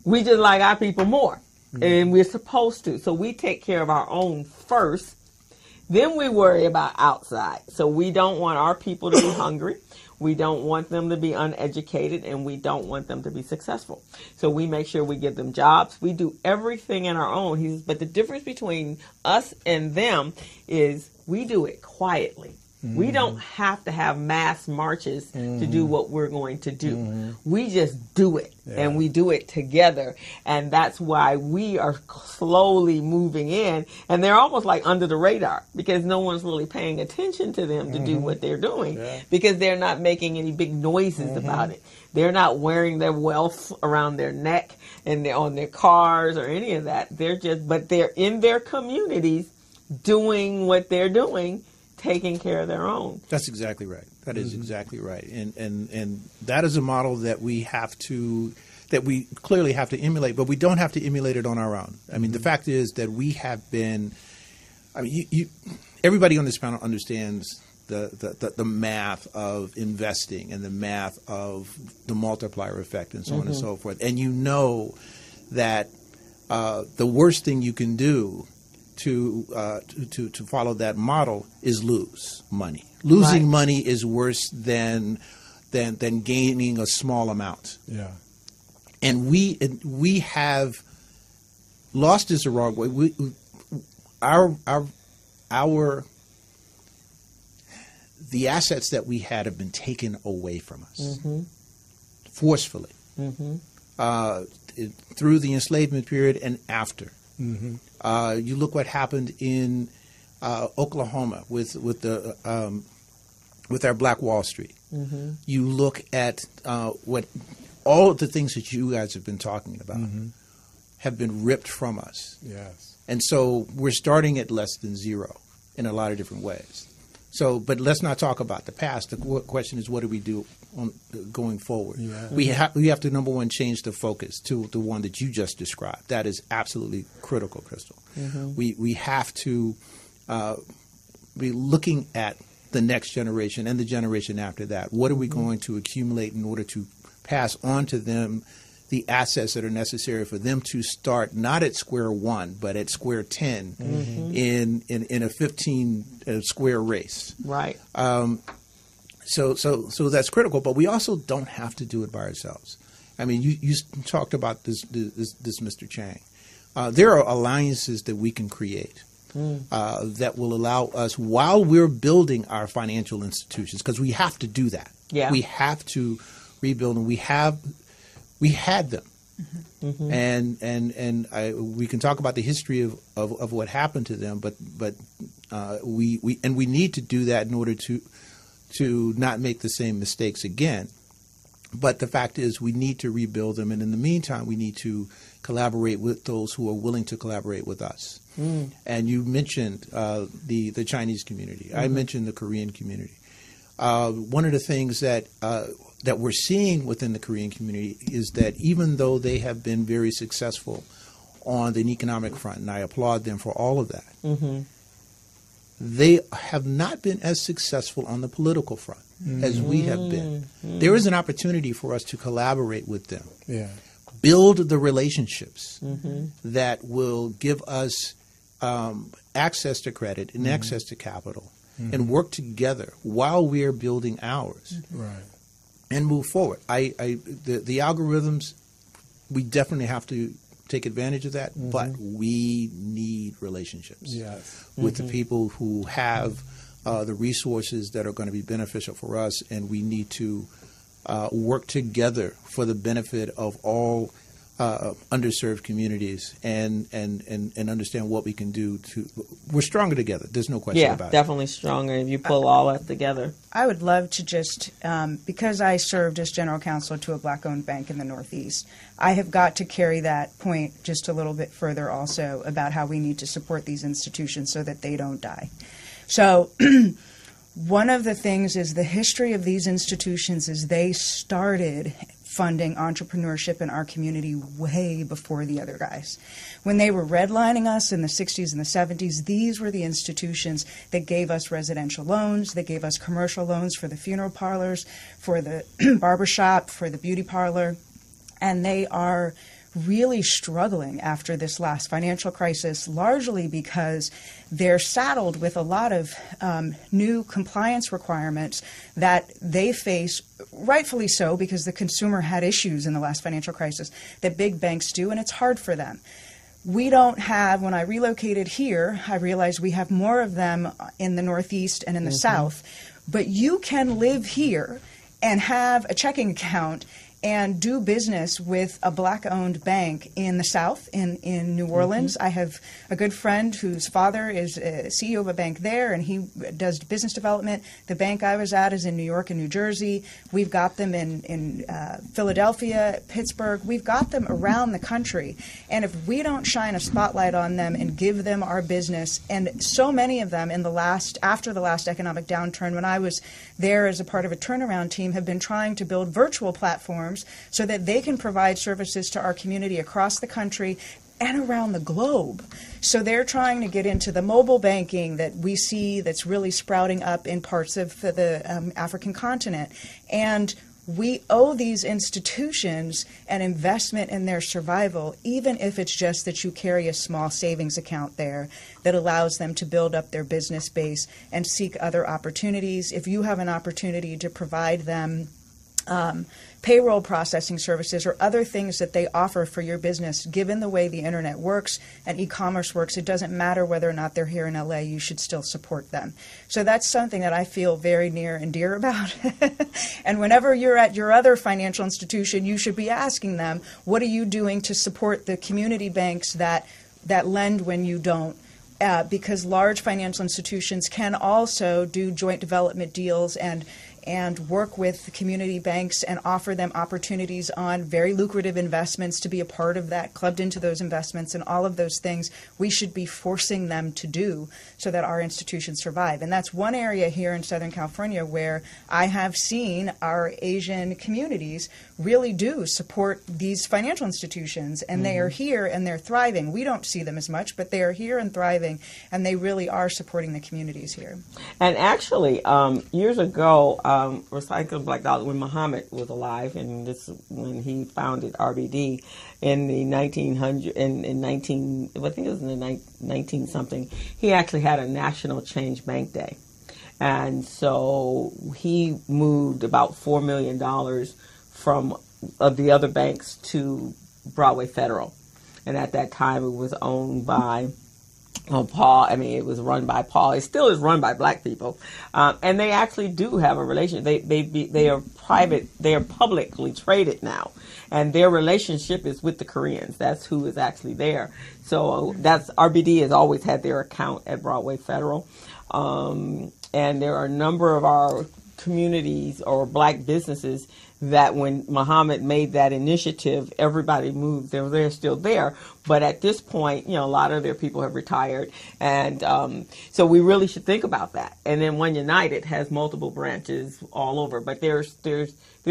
We just like our people more. And we're supposed to. So we take care of our own first. Then we worry about outside. So we don't want our people to be hungry. We don't want them to be uneducated, and we don't want them to be successful. So we make sure we give them jobs. We do everything in our own. He says, but the difference between us and them is we do it quietly. We don't have to have mass marches to do what we're going to do. We just do it, and we do it together. And that's why we are slowly moving in. And they're almost like under the radar because no one's really paying attention to them to do what they're doing because they're not making any big noises about it. They're not wearing their wealth around their neck and they're on their cars or any of that. But they're in their communities doing what they're doing, taking care of their own. That's exactly right. That is exactly right. And that is a model that we clearly have to emulate, but we don't have to emulate it on our own. I mean, the fact is that we have been, everybody on this panel understands the math of investing and the math of the multiplier effect and so on and so forth. And you know that the worst thing you can do to follow that model is lose money. Losing money is worse than gaining a small amount. Yeah. And we have lost is the wrong way. The assets that we had have been taken away from us forcefully through the enslavement period and after. You look what happened in Oklahoma with our Black Wall Street. You look at what all of the things that you guys have been talking about have been ripped from us. Yes. And so we're starting at less than zero in a lot of different ways. So, but let's not talk about the past. The question is, what do we do going forward? Yeah. We have to, number one, change the focus to the one that you just described. That is absolutely critical, Crystal. Mm-hmm. We have to be looking at the next generation and the generation after that. What are we going to accumulate in order to pass on to them the assets that are necessary for them to start not at square one, but at square 10 in a 15 square race. Right. So that's critical, but we also don't have to do it by ourselves. I mean, you talked about this Mr. Chang. There are alliances that we can create that will allow us, while we're building our financial institutions, because we have to do that. Yeah. We have to rebuild them. We had them, and we can talk about the history of what happened to them, but we need to do that in order to not make the same mistakes again. But the fact is, we need to rebuild them, and in the meantime, we need to collaborate with those who are willing to collaborate with us. And you mentioned the Chinese community. I mentioned the Korean community. One of the things that we're seeing within the Korean community is that even though they have been very successful on the economic front, and I applaud them for all of that, they have not been as successful on the political front as we have been. There is an opportunity for us to collaborate with them, build the relationships that will give us access to credit and access to capital, and work together while we are building ours, and move forward. The algorithms, we definitely have to take advantage of that, but we need relationships with the people who have the resources that are going to be beneficial for us, and we need to work together for the benefit of all underserved communities, and understand what we can do to. We're stronger together. There's no question about it. Yeah, definitely stronger if you pull all that together. I would love to just, because I served as general counsel to a black-owned bank in the Northeast, I have got to carry that point just a little bit further also about how we need to support these institutions so that they don't die. So one of the things is the history of these institutions is they started funding entrepreneurship in our community way before the other guys. When they were redlining us in the 60s and the 70s, these were the institutions that gave us residential loans, that gave us commercial loans for the funeral parlors, for the barbershop, for the beauty parlor, and they are really struggling after this last financial crisis, largely because they're saddled with a lot of new compliance requirements that they face, rightfully so, because the consumer had issues in the last financial crisis that big banks do, and it's hard for them. We don't have, when I relocated here, I realized we have more of them in the Northeast and in the South, but you can live here and have a checking account and do business with a black-owned bank in the South, in New Orleans. I have a good friend whose father is a CEO of a bank there, and he does business development. The bank I was at is in New York and New Jersey. We've got them in Philadelphia, Pittsburgh. We've got them around the country. And if we don't shine a spotlight on them and give them our business, and so many of them after the last economic downturn, when I was there as a part of a turnaround team, have been trying to build virtual platforms so that they can provide services to our community across the country and around the globe. So they're trying to get into the mobile banking that we see that's really sprouting up in parts of the African continent. And we owe these institutions an investment in their survival, even if it's just that you carry a small savings account there that allows them to build up their business base and seek other opportunities. If you have an opportunity to provide them payroll processing services or other things that they offer for your business, given the way the internet works and e-commerce works, it doesn't matter whether or not they're here in LA, you should still support them. So that's something that I feel very near and dear about. And whenever you're at your other financial institution, you should be asking them, what are you doing to support the community banks that lend when you don't? Because large financial institutions can also do joint development deals and and work with community banks and offer them opportunities on very lucrative investments to be a part of that, clubbed into those investments, and all of those things we should be forcing them to do so that our institutions survive. And that's one area here in Southern California where I have seen our Asian communities really do support these financial institutions, and they are here and they're thriving. We don't see them as much, but they are here and thriving, and they really are supporting the communities here. And actually, years ago, Recycling Black Dollars, when Muhammad was alive, and this when he founded RBD in the 1900, in 19, I think it was in the 19 something, he actually had a National Change Bank Day. And so he moved about $4 million from the other banks to Broadway Federal. And at that time, it was owned by Paul. I mean, it was run by Paul. It still is run by black people. And they actually do have a relation. They are private. They are publicly traded now. And their relationship is with the Koreans. That's who is actually there. So that's RBD has always had their account at Broadway Federal. And there are a number of our communities or black businesses that when Muhammad made that initiative, everybody moved. They're still there. But at this point, a lot of their people have retired. And so we really should think about that. And then One United has multiple branches all over. But they're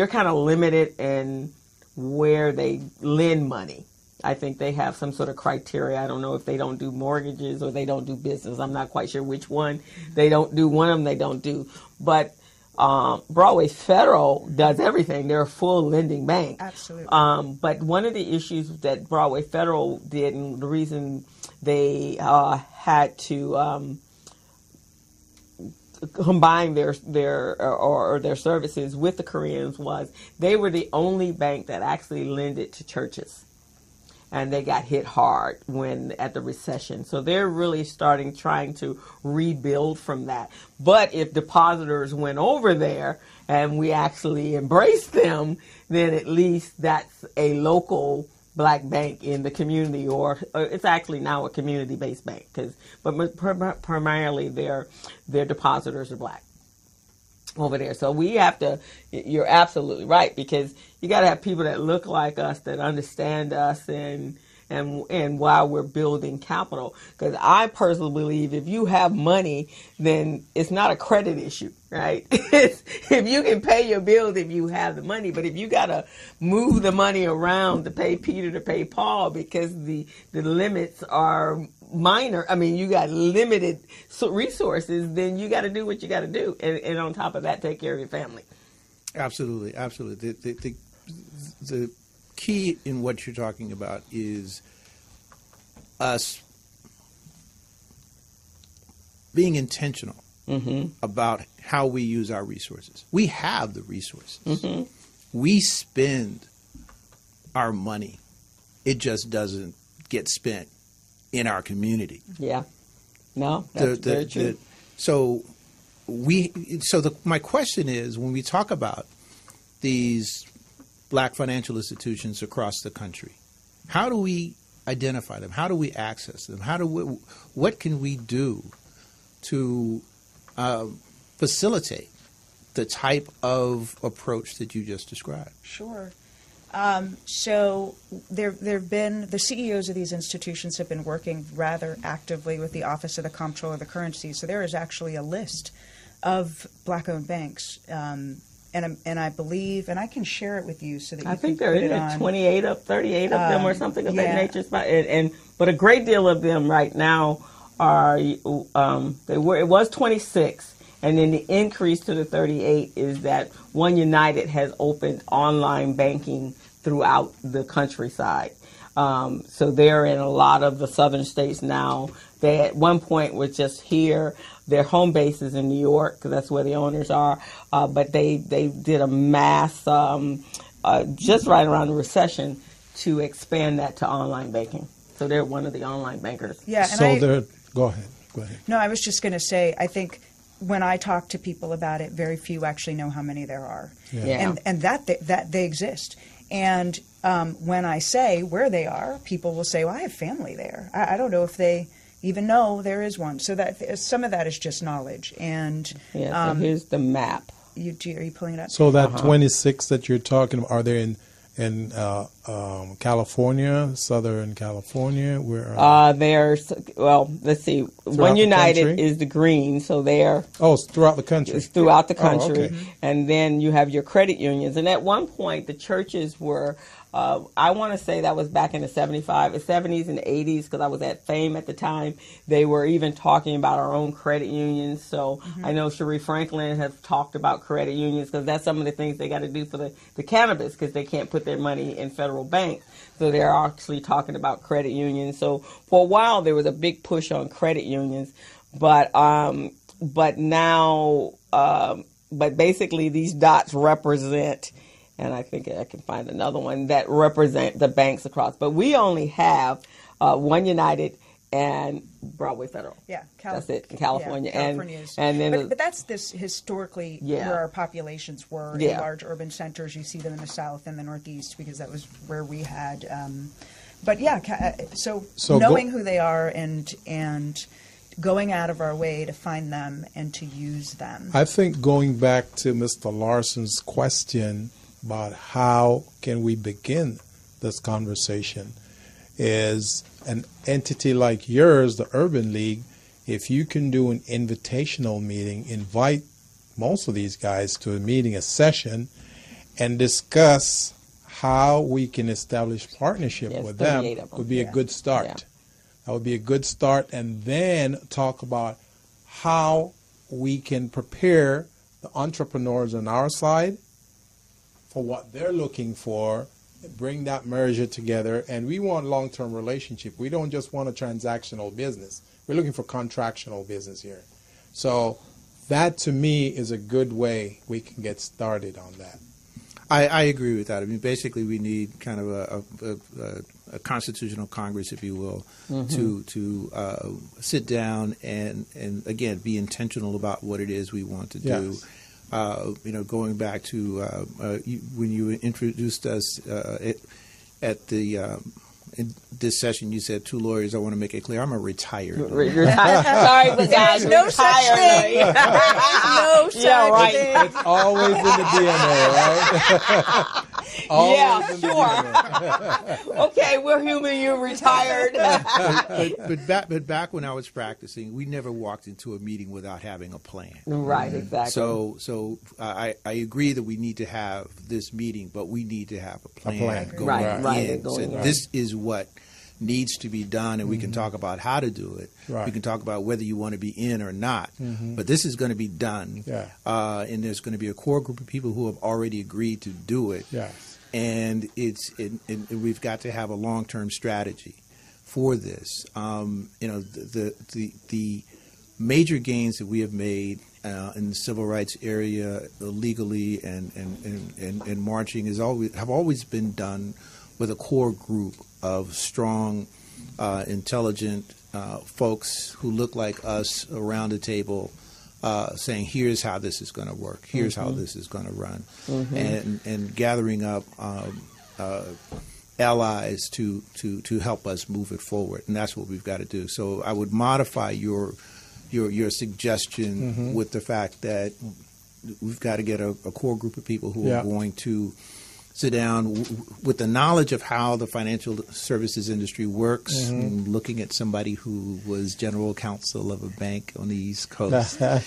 kind of limited in where they lend money. I think they have some sort of criteria. I don't know if they don't do mortgages or they don't do business. I'm not quite sure which one. They don't do one of them. They don't do. But Broadway Federal does everything. They're a full lending bank. Absolutely. But one of the issues that Broadway Federal did, and the reason they had to combine their services with the Koreans, was they were the only bank that actually lended to churches. And they got hit hard at the recession. So they're really trying to rebuild from that. But if depositors went over there and we actually embraced them, then at least that's a local black bank in the community, or it's actually now a community-based bank. But primarily their depositors are black over there. So we have to, you're absolutely right, because you got to have people that look like us, that understand us, and while we're building capital. Because I personally believe if you have money, then it's not a credit issue, right? If you can pay your bills, if you have the money. But if you got to move the money around to pay Peter, to pay Paul, because the limits are minor, I mean, you got limited resources, then you got to do what you got to do. And on top of that, take care of your family. Absolutely, absolutely. The key in what you're talking about is us being intentional about how we use our resources. We have the resources. We spend our money. It just doesn't get spent in our community. Yeah. No, that's very true. My question is, when we talk about these black financial institutions across the country, how do we identify them? How do we access them? What can we do to facilitate the type of approach that you just described? Sure. So there have been, the CEOs of these institutions have been working rather actively with the Office of the Comptroller of the Currency. So there is actually a list of black-owned banks, and I believe, and I can share it with you so that you I think can there put it are on. 38 of 38 of them or something of that nature. But a great deal of them right now are it was 26. And then the increase to the 38 is that One United has opened online banking throughout the countryside. So they're in a lot of the southern states now. They at one point were just here. Their home base is in New York, because that's where the owners are. But they did a mass, just right around the recession, to expand that to online banking. So they're one of the online bankers. Yeah. Go ahead. No, I was just going to say, I think when I talk to people about it, very few actually know how many there are. Yeah. And that they exist. And when I say where they are, people will say, well, I have family there. I don't know if they even know there is one. So that some of that is just knowledge. And so here's the map. are you pulling it up? So that 26 that you're talking about, are they in California, Southern California? Where are let's see. One United is the green, so they're it's throughout the country. It's throughout the country, okay. And then you have your credit unions. And at one point, the churches were. I want to say that was back in the 70s and 80s, because I was at FAME at the time. They were even talking about our own credit unions. So I know Cherie Franklin has talked about credit unions, because that's some of the things they got to do for the cannabis, because they can't put their money in federal banks. So they're actually talking about credit unions. So for a while, there was a big push on credit unions. But now, basically these dots represent, and I think I can find another one, that represent the banks across. But we only have One United and Broadway Federal. Yeah, that's it in California. Yeah, California's. And then, but that's this historically where our populations were in large urban centers. You see them in the South and the Northeast, because that was where we had. But yeah, so knowing who they are and going out of our way to find them and to use them. I think going back to Mr. Larson's question about how can we begin this conversation, is an entity like yours, the Urban League, if you can do an invitational meeting, invite most of these guys to a meeting, a session, and discuss how we can establish partnership with them, would be a good start. Yeah. That would be a good start, and then talk about how we can prepare the entrepreneurs on our side for what they're looking for, bring that merger together. And we want long-term relationship. We don't just want a transactional business. We're looking for contractual business here. So that, to me, is a good way we can get started on that. I agree with that. I mean, basically, we need kind of a constitutional Congress, if you will, to sit down and again be intentional about what it is we want to do. Going back to when you introduced us at the in this session, you said 2 lawyers. I want to make it clear, I'm a retired lawyer. Sorry, but guys, no such thing. No such thing. It's always in the DNA, right? Sure. Okay, we're human. You're retired. but back when I was practicing, we never walked into a meeting without having a plan. Right, exactly. So I agree that we need to have this meeting, but we need to have a plan going in. So this is what needs to be done, and we can talk about how to do it. Right. We can talk about whether you want to be in or not, but this is going to be done. And there's going to be a core group of people who have already agreed to do it. And we've got to have a long-term strategy for this. The major gains that we have made in the civil rights area legally and marching have always been done with a core group of strong, intelligent folks who look like us around the table, saying, here's how this is going to work, here's how this is going to run, and gathering up allies to help us move it forward. And that's what we've got to do. So I would modify your suggestion with the fact that we've got to get a core group of people who are going to sit down with the knowledge of how the financial services industry works, and looking at somebody who was general counsel of a bank on the East Coast. And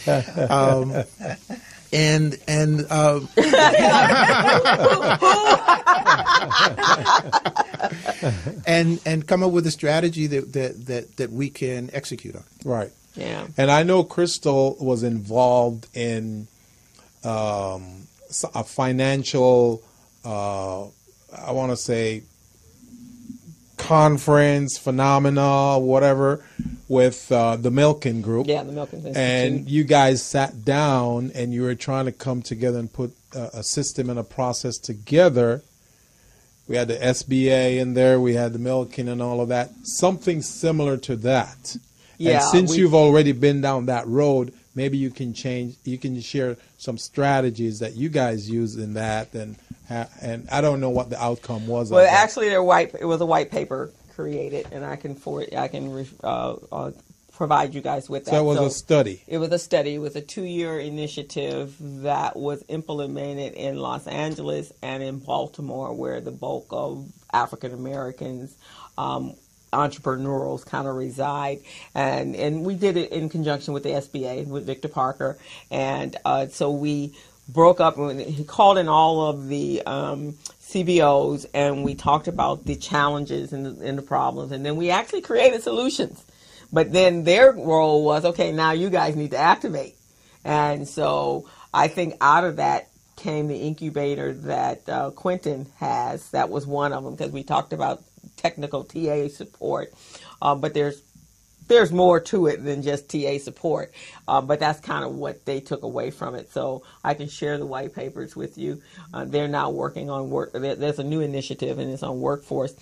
come up with a strategy that we can execute on. Right. Yeah. And I know Crystal was involved in a financial, I want to say, conference, phenomena, whatever, with the Milken Group. Yeah, the Milken Institute. And you guys sat down and you were trying to come together and put a system and a process together. We had the SBA in there, we had the Milken and all of that. Something similar to that. Yeah, and since you've already been down that road, maybe you can share some strategies that you guys use in that, and I don't know what the outcome was. Well, actually, it was a white paper created, and I can provide you guys with that. So it was a study. It was a study. It was a 2-year initiative that was implemented in Los Angeles and in Baltimore, where the bulk of African Americans, entrepreneurs kind of reside. And we did it in conjunction with the SBA, with Victor Parker. And so we broke up, and he called in all of the CBOs, and we talked about the challenges and the problems. And then we actually created solutions. But then their role was, okay, now you guys need to activate. And so I think out of that came the incubator that Quentin has. That was one of them, because we talked about technical TA support. But there's more to it than just TA support. But that's kind of what they took away from it. So I can share the white papers with you. They're now working on work. There's a new initiative, and it's on workforce.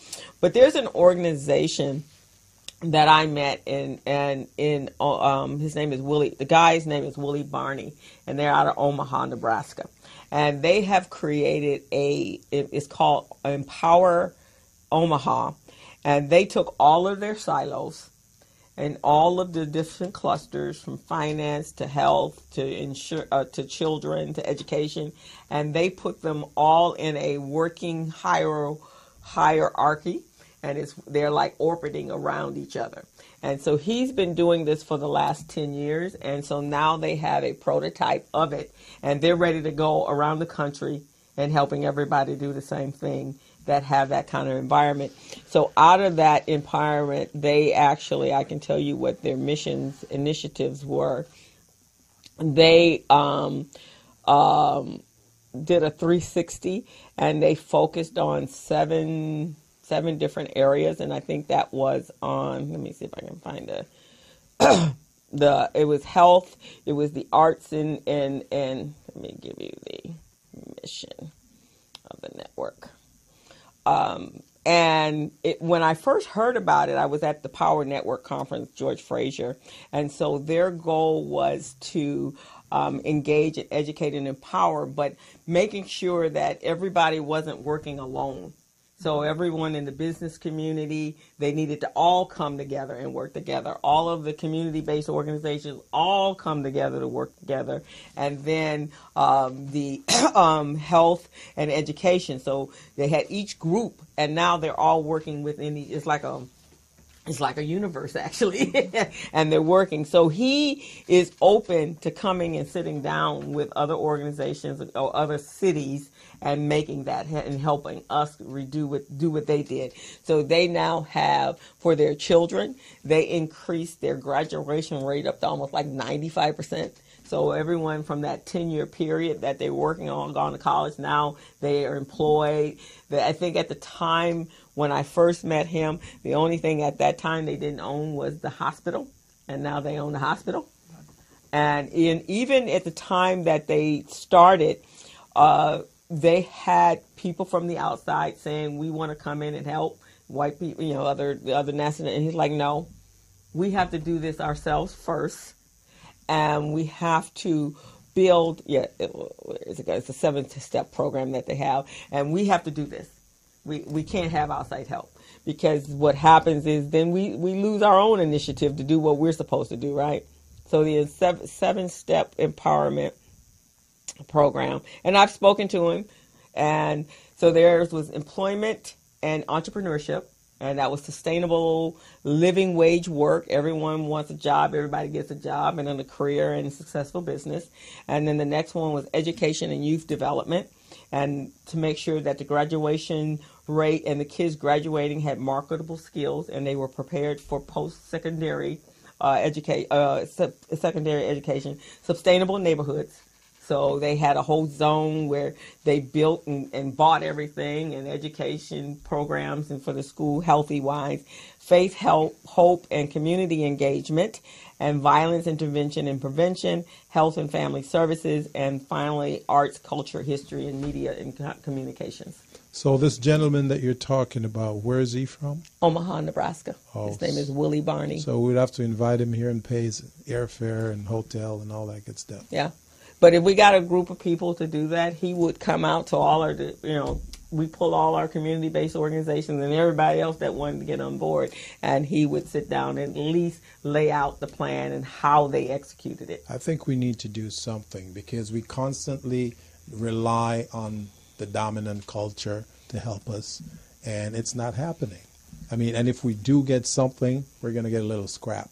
But there's an organization that I met in his name is Willie. The guy's name is Willie Barney, and they're out of Omaha, Nebraska, and they have created it's called Empower Omaha, and they took all of their silos and all of the different clusters, from finance to health to children to education, and they put them all in a working hierarchy. And they're like orbiting around each other. And so he's been doing this for the last 10 years. And so now they have a prototype of it. And they're ready to go around the country and helping everybody do the same thing that have that kind of environment. So out of that environment, they actually, I can tell you what their initiatives were. They did a 360, and they focused on seven different areas, and I think that was on, let me see if I can find it was health, it was the arts, and let me give you the mission of the network. And when I first heard about it, I was at the Power Network conference, George Frazier, and so their goal was to engage and educate and empower, but making sure that everybody wasn't working alone. So everyone in the business community, they needed to all come together and work together. All of the community-based organizations all come together to work together. And then the health and education. So they had each group, and now they're all working within it's like a universe, actually, and they're working. So he is open to coming and sitting down with other organizations or other cities and making that and helping us do what they did. So they now have, for their children, they increased their graduation rate up to almost like 95%. So everyone from that 10-year period that they're working on, gone to college, now they are employed. I think at the time when I first met him, the only thing at that time they didn't own was the hospital, and now they own the hospital. And even at the time that they started, they had people from the outside saying, we want to come in and help, white people, the other national. And he's like, no, we have to do this ourselves first. And we have to build, it's a 7-step program that they have. And we have to do this. We can't have outside help, because what happens is then we lose our own initiative to do what we're supposed to do, right? So the 7-step empowerment program, and I've spoken to him, and so theirs was employment and entrepreneurship, and that was sustainable living wage work. Everyone wants a job, everybody gets a job, and then a career and successful business. And then the next one was education and youth development, and to make sure that the graduation rate and the kids graduating had marketable skills and they were prepared for post-secondary secondary education, sustainable neighborhoods. So they had a whole zone where they built and bought everything, and education programs and for the school, healthy wise, faith, hope, and community engagement, and violence intervention and prevention, health and family services, and finally arts, culture, history, and media and communications. So this gentleman that you're talking about, where is he from? Omaha, Nebraska. Oh, his name is Willie Barney. So we'd have to invite him here and pay his airfare and hotel and all that good stuff. Yeah. But if we got a group of people to do that, he would come out to all of the, we pull all our community-based organizations and everybody else that wanted to get on board, and he would sit down and at least lay out the plan and how they executed it. I think we need to do something because we constantly rely on the dominant culture to help us, and it's not happening. I mean, and if we do get something, we're going to get a little scrap.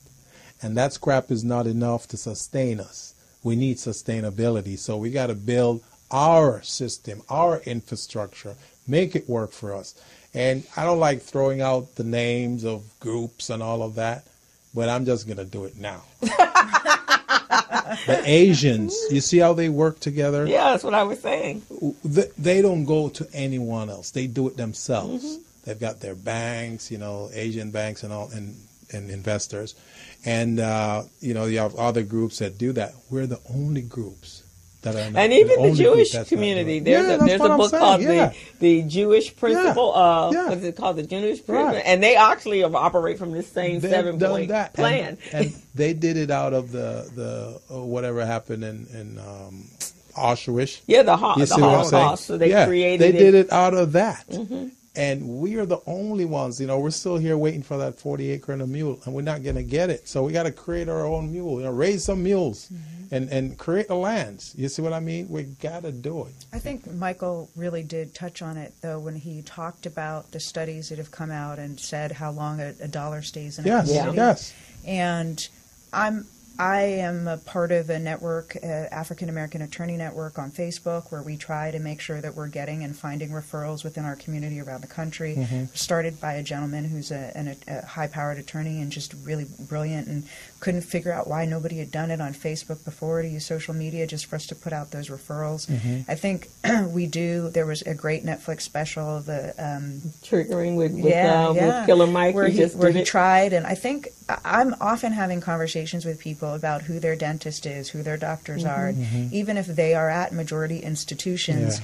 And that scrap is not enough to sustain us. We need sustainability. So we got to build our system, our infrastructure, make it work for us. And I don't like throwing out the names of groups and all of that, but I'm just going to do it now. The Asians, you see how they work together? Yeah, that's what I was saying. They don't go to anyone else. They do it themselves. They've got their banks, Asian banks and all, and investors. And, you have other groups that do that. We're the only groups that are not. And even the Jewish community. There's a book called the Jewish Principle. What is it called? The Jewish Principle. Right. And they actually operate from this same 7-point plan. And they did it out of the whatever happened in Auschwitz. Yeah, the Holocaust. So they created it. They did it out of that. And we are the only ones, we're still here waiting for that 40 acre and a mule, and we're not going to get it. So we got to create our own mule, raise some mules and create the lands. You see what I mean? We got to do it. I think Michael really did touch on it, though, when he talked about the studies that have come out and said how long a dollar stays in a community. Yes. And I am a part of a network, African American Attorney Network on Facebook, where we try to make sure that we're getting and finding referrals within our community around the country. Started by a gentleman who's a high-powered attorney and just really brilliant, and couldn't figure out why nobody had done it on Facebook before, to use social media just for us to put out those referrals. I think we do. There was a great Netflix special, the Triggering with Killer Mike, where he tried. And I think I'm often having conversations with people about who their dentist is, who their doctors are, even if they are at majority institutions.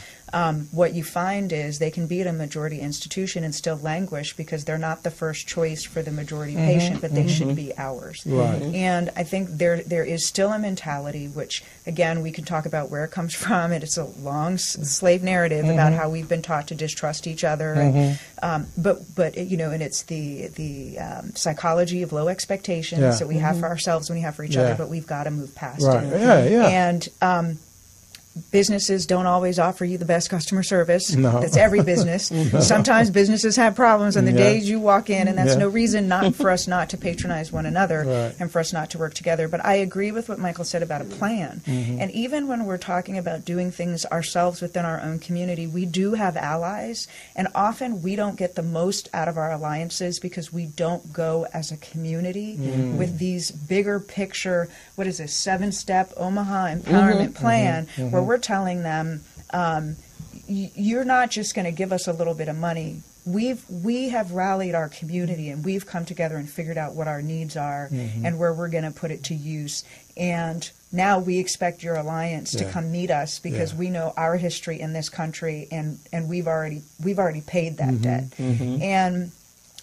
What you find is they can be at a majority institution and still languish because they're not the first choice for the majority patient, but they should be ours. And I think there is still a mentality, which, again, we can talk about where it comes from, and it's a long slave narrative about how we've been taught to distrust each other. And, but and it's the psychology of low expectations that we have for ourselves and we have for each other, but we've got to move past it. And businesses don't always offer you the best customer service. That's every business. Sometimes businesses have problems on the days you walk in, and that's no reason not for us not to patronize one another and for us not to work together. But I agree with what Michael said about a plan. And even when we're talking about doing things ourselves within our own community, we do have allies, and often we don't get the most out of our alliances because we don't go as a community with these bigger picture, what is this, 7-step Omaha empowerment plan, where we're telling them, you're not just going to give us a little bit of money. We have rallied our community, and we've come together and figured out what our needs are and where we're going to put it to use. And now we expect your alliance to come meet us because we know our history in this country, and we've already paid that debt. And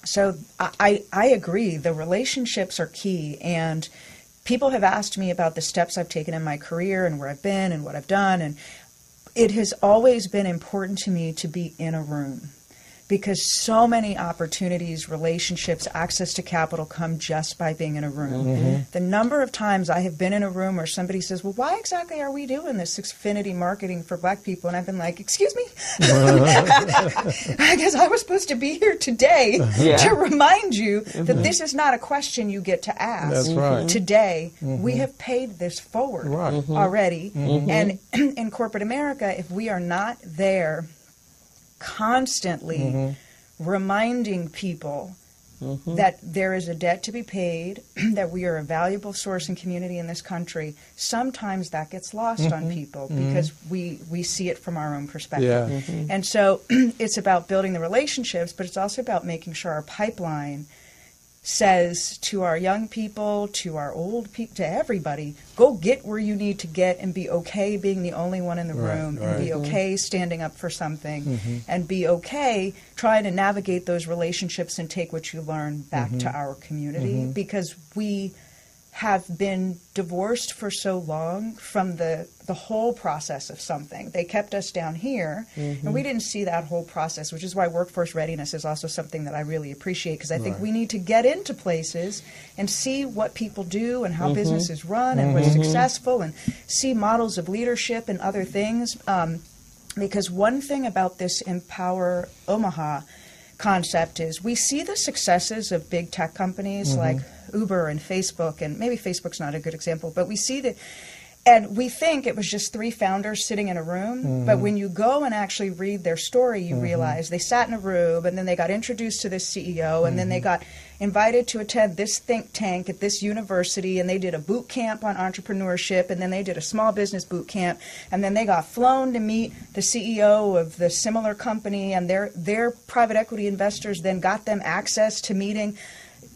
so I agree. The relationships are key, and people have asked me about the steps I've taken in my career and where I've been and what I've done, and it has always been important to me to be in a room because so many opportunities, relationships, access to capital come just by being in a room. The number of times I have been in a room where somebody says, well, why exactly are we doing this affinity marketing for black people? And I've been like, excuse me? I guess I was supposed to be here today to remind you that this is not a question you get to ask. Today. We have paid this forward already. And in corporate America, if we are not there constantly reminding people that there is a debt to be paid, that we are a valuable source and community in this country, sometimes that gets lost on people because we see it from our own perspective. And so it's about building the relationships, but it's also about making sure our pipeline says to our young people, to our old people, to everybody, go get where you need to get and be okay being the only one in the room and be okay standing up for something and be okay trying to navigate those relationships and take what you learn back to our community because we have been divorced for so long from the whole process of something. They kept us down here, and we didn't see that whole process, which is why workforce readiness is also something that I really appreciate, because I think we need to get into places and see what people do and how businesses run and what's successful, and see models of leadership and other things. Because one thing about this Empower Omaha concept is we see the successes of big tech companies like Uber and Facebook, and maybe Facebook's not a good example, but we see that, and we think it was just 3 founders sitting in a room, but when you go and actually read their story, you realize they sat in a room, and then they got introduced to this CEO, and then they got invited to attend this think tank at this university, and they did a boot camp on entrepreneurship, and then they did a small business boot camp, and then they got flown to meet the CEO of the similar company, and their private equity investors then got them access to meeting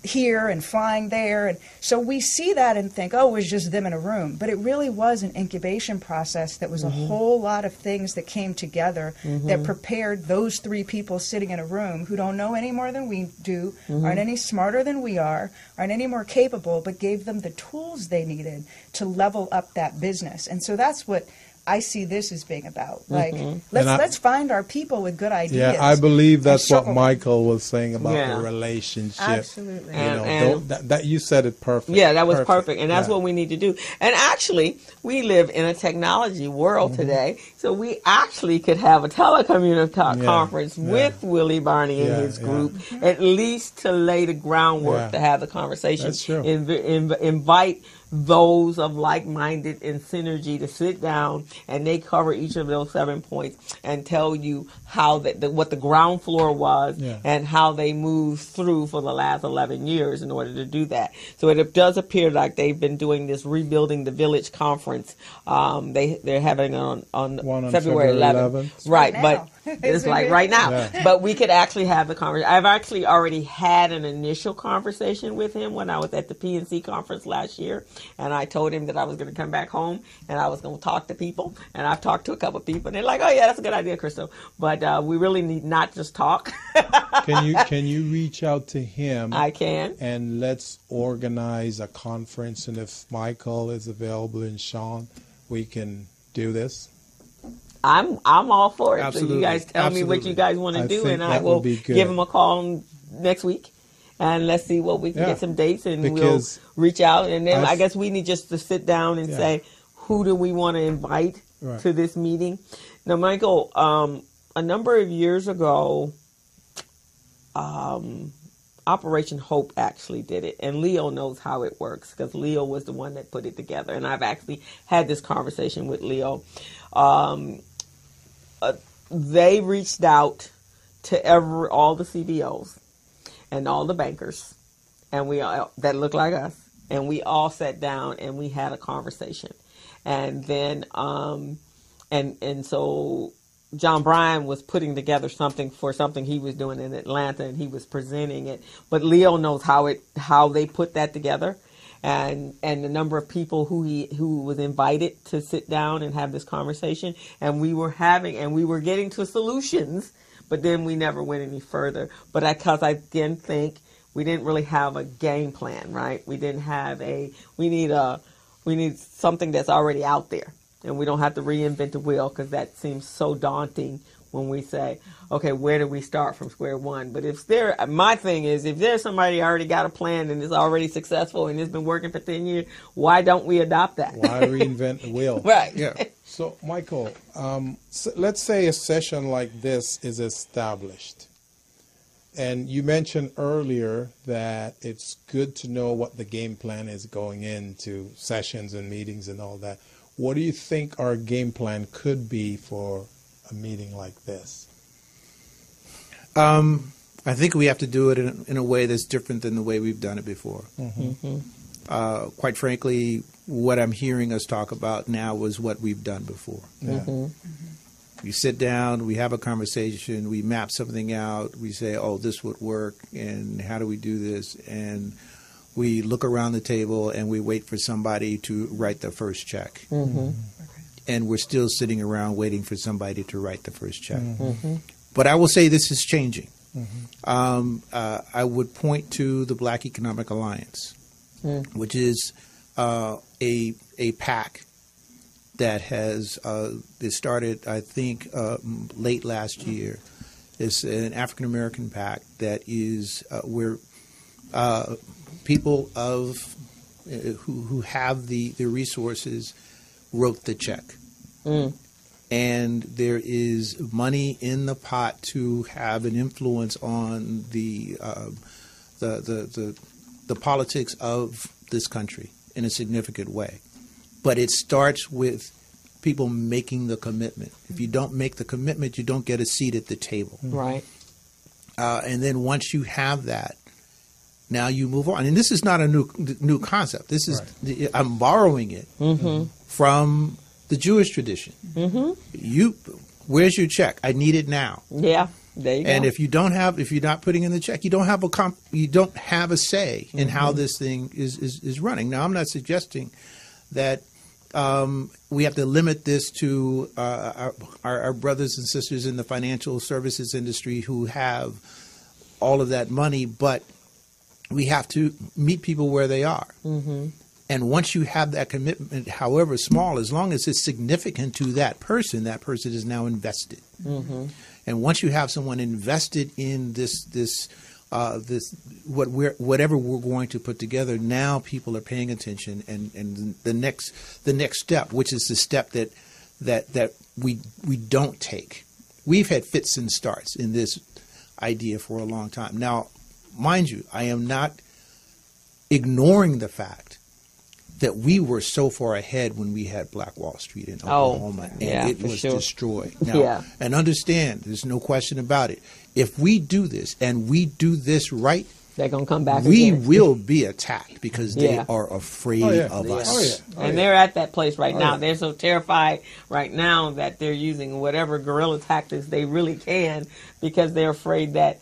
here and flying there. And so we see that and think, oh, it was just them in a room. But it really was an incubation process that was a whole lot of things that came together that prepared those 3 people sitting in a room who don't know any more than we do, aren't any smarter than we are, aren't any more capable, but gave them the tools they needed to level up that business. And so that's what I see this as being about. Like, let's find our people with good ideas. Yeah, I believe that's what Michael was saying about the relationship. Absolutely. You know, that you said it perfect. Yeah, that was perfect. And that's what we need to do. And actually, we live in a technology world today, so we actually could have a telecommunications conference with Willie Barney and his group, at least to lay the groundwork to have the conversation. That's true. Invite those of like-minded and synergy to sit down, and they cover each of those 7 points and tell you how what the ground floor was and how they moved through for the last 11 years in order to do that. So it does appear like they've been doing this Rebuilding the Village conference. They're having it on February 11th. Right, but it's like right now. Yeah. But we could actually have the conversation. I've actually already had an initial conversation with him when I was at the PNC conference last year. And I told him that I was going to come back home and I was going to talk to people. And I've talked to a couple of people. And they're like, oh, yeah, that's a good idea, Crystal. But we really need not just talk. Can you reach out to him? I can. And let's organize a conference. And if Michael is available and Shawn, we can do this. I'm all for it. Absolutely. So you guys tell me what you guys want to do, and I will give him a call next week. And let's see what we can get some dates, and we'll reach out. And then I guess we need just to sit down and say, who do we want to invite to this meeting? Now, Michael, a number of years ago, Operation Hope actually did it. And Leo knows how it works because Leo was the one that put it together. And I've actually had this conversation with Leo. They reached out to all the CBOs and all the bankers, and that look like us, and we all sat down and we had a conversation, and then and so John Bryan was putting together something he was doing in Atlanta, and he was presenting it. But Leo knows how they put that together, and the number of people who was invited to sit down and have this conversation, and we were getting to solutions. But then we never went any further. But because I again think we didn't really have a game plan, right? We didn't have we need something that's already out there. And we don't have to reinvent the wheel, because that seems so daunting when we say, okay, where do we start from square one? But my thing is, if there's somebody already got a plan and is already successful and it's been working for 10 years, why don't we adopt that? Why reinvent the wheel? Right. Yeah. So, Michael, let's say a session like this is established. And you mentioned earlier that it's good to know what the game plan is going into sessions and meetings and all that. What do you think our game plan could be for a meeting like this? I think we have to do it in a way that's different than the way we've done it before. Quite frankly, what I'm hearing us talk about now was what we've done before. We sit down, we have a conversation, we map something out, we say, oh, this would work, and how do we do this? And we look around the table and we wait for somebody to write the first check. And we're still sitting around waiting for somebody to write the first check. But I will say this is changing. I would point to the Black Economic Alliance. which is a PAC that has it started, I think, late last year. It's an African American PAC that is where people of who have the resources wrote the check. And there is money in the pot to have an influence on the politics of this country in a significant way. But it starts with people making the commitment. If you don't make the commitment, you don't get a seat at the table. Right. And then once you have that, now you move on. And this is not a new concept. This is I'm borrowing it from the Jewish tradition. Where's your check? I need it now. Yeah, there you go. And if you're not putting in the check, you don't have a say in how this thing is running. Now, I'm not suggesting that we have to limit this to our brothers and sisters in the financial services industry who have all of that money, but we have to meet people where they are. And once you have that commitment, however small, as long as it's significant to that person is now invested. And once you have someone invested in whatever we're going to put together, now people are paying attention. And the next step, which is the step that we don't take. We've had fits and starts in this idea for a long time. Now, mind you, I am not ignoring the fact that we were so far ahead when we had Black Wall Street in Oklahoma, and it was destroyed. Now, and understand, there's no question about it. If we do this and we do this right, they're going to come back we again. will be attacked because they are afraid of us. And they're at that place right now. They're so terrified right now that they're using whatever guerrilla tactics they really can because they're afraid that,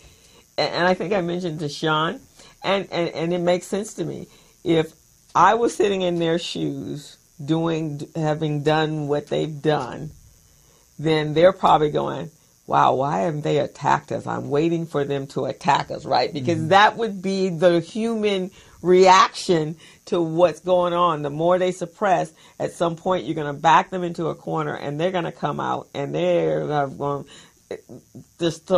and I think I mentioned to Shawn, and it makes sense to me. If I was sitting in their shoes having done what they've done, then they're probably going, wow, why haven't they attacked us? I'm waiting for them to attack us, right? Because that would be the human reaction to what's going on. The more they suppress, at some point you're going to back them into a corner and they're going to come out and they're going to just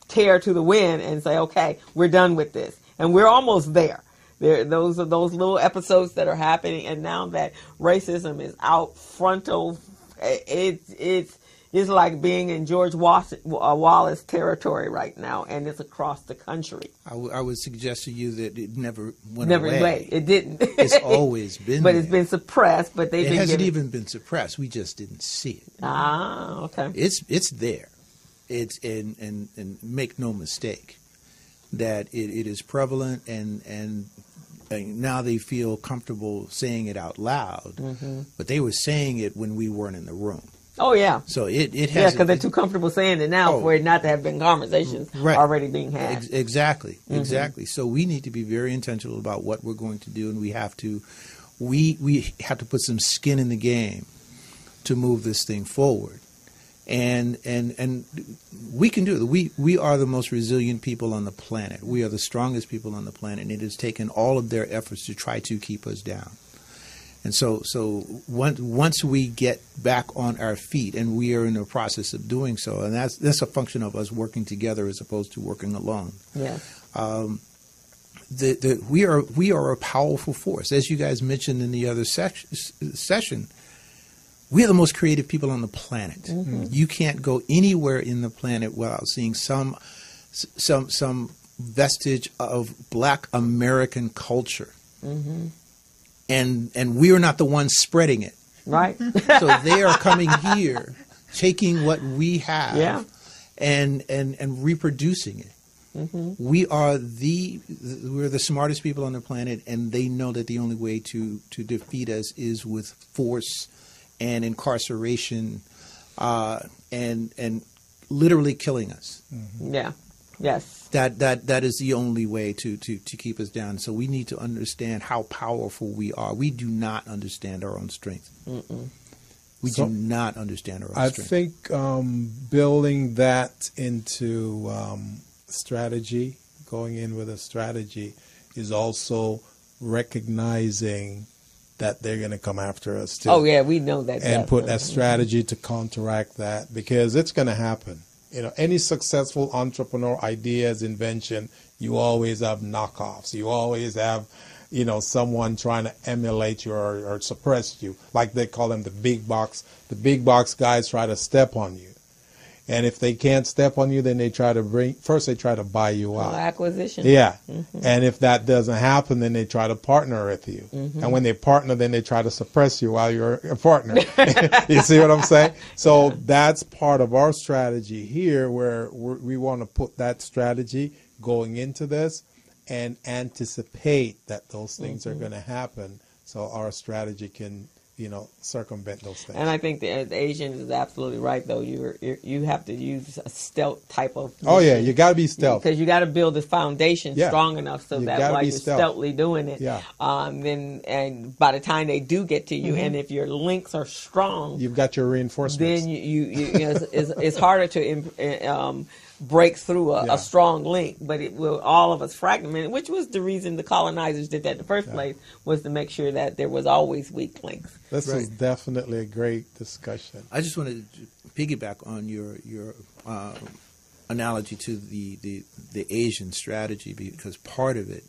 tear to the wind and say, okay, we're done with this. And we're almost there. Those are those little episodes that are happening, and now that racism is out frontal, it's like being in George Wallace territory right now, and it's across the country. I would suggest to you that it never went away. It didn't. It's always been but there. It's been suppressed, but it hasn't even been suppressed. We just didn't see it. Ah, okay. It's there. It's and make no mistake that it is prevalent, and now they feel comfortable saying it out loud, but they were saying it when we weren't in the room. Oh, yeah. So it has... Yeah, because they're too comfortable saying it now for it not to have been conversations already being had. Exactly. So we need to be very intentional about what we're going to do, and we have to put some skin in the game to move this thing forward. And we can do it. We are the most resilient people on the planet. We are the strongest people on the planet. And it has taken all of their efforts to try to keep us down. And so once we get back on our feet, and we are in the process of doing so, and that's a function of us working together as opposed to working alone. Yeah. We are a powerful force, as you guys mentioned in the other session. We are the most creative people on the planet. You can't go anywhere in the planet without seeing some vestige of Black American culture. And we are not the ones spreading it. Right. So they are coming here, taking what we have and reproducing it. We're the smartest people on the planet, and they know that the only way to defeat us is with force and incarceration, and literally killing us. Yeah. Yes. That is the only way to keep us down. So we need to understand how powerful we are. We do not understand our own strength. We do not understand our own strength. I think building that into strategy, going in with a strategy, is also recognizing that they're going to come after us too. Oh yeah, we know that. And put that strategy to counteract that, because it's going to happen. You know, any successful entrepreneur ideas, invention, you always have knockoffs. You always have, you know, someone trying to emulate you or suppress you. Like they call them the big box. The big box guys try to step on you. And if they can't step on you, then they try to buy you out. Acquisition. Yeah. And if that doesn't happen, then they try to partner with you. And when they partner, then they try to suppress you while you're a partner. You see what I'm saying? So that's part of our strategy here, where we want to put that strategy going into this and anticipate that those things are going to happen, so our strategy can, you know, circumvent those things. And I think the Asian is absolutely right, though. You have to use a stealth type of mission. Oh yeah, you got to be stealth, because you got to build the foundation strong enough so that while you're stealthily doing it, then and by the time they do get to you, and if your links are strong, you've got your reinforcements. Then you know, it's harder to break through a strong link, but it will all of us fragmented, which was the reason the colonizers did that in the first place, was to make sure that there was always weak links. This was definitely a great discussion. I just wanted to piggyback on your analogy to the Asian strategy, because part of it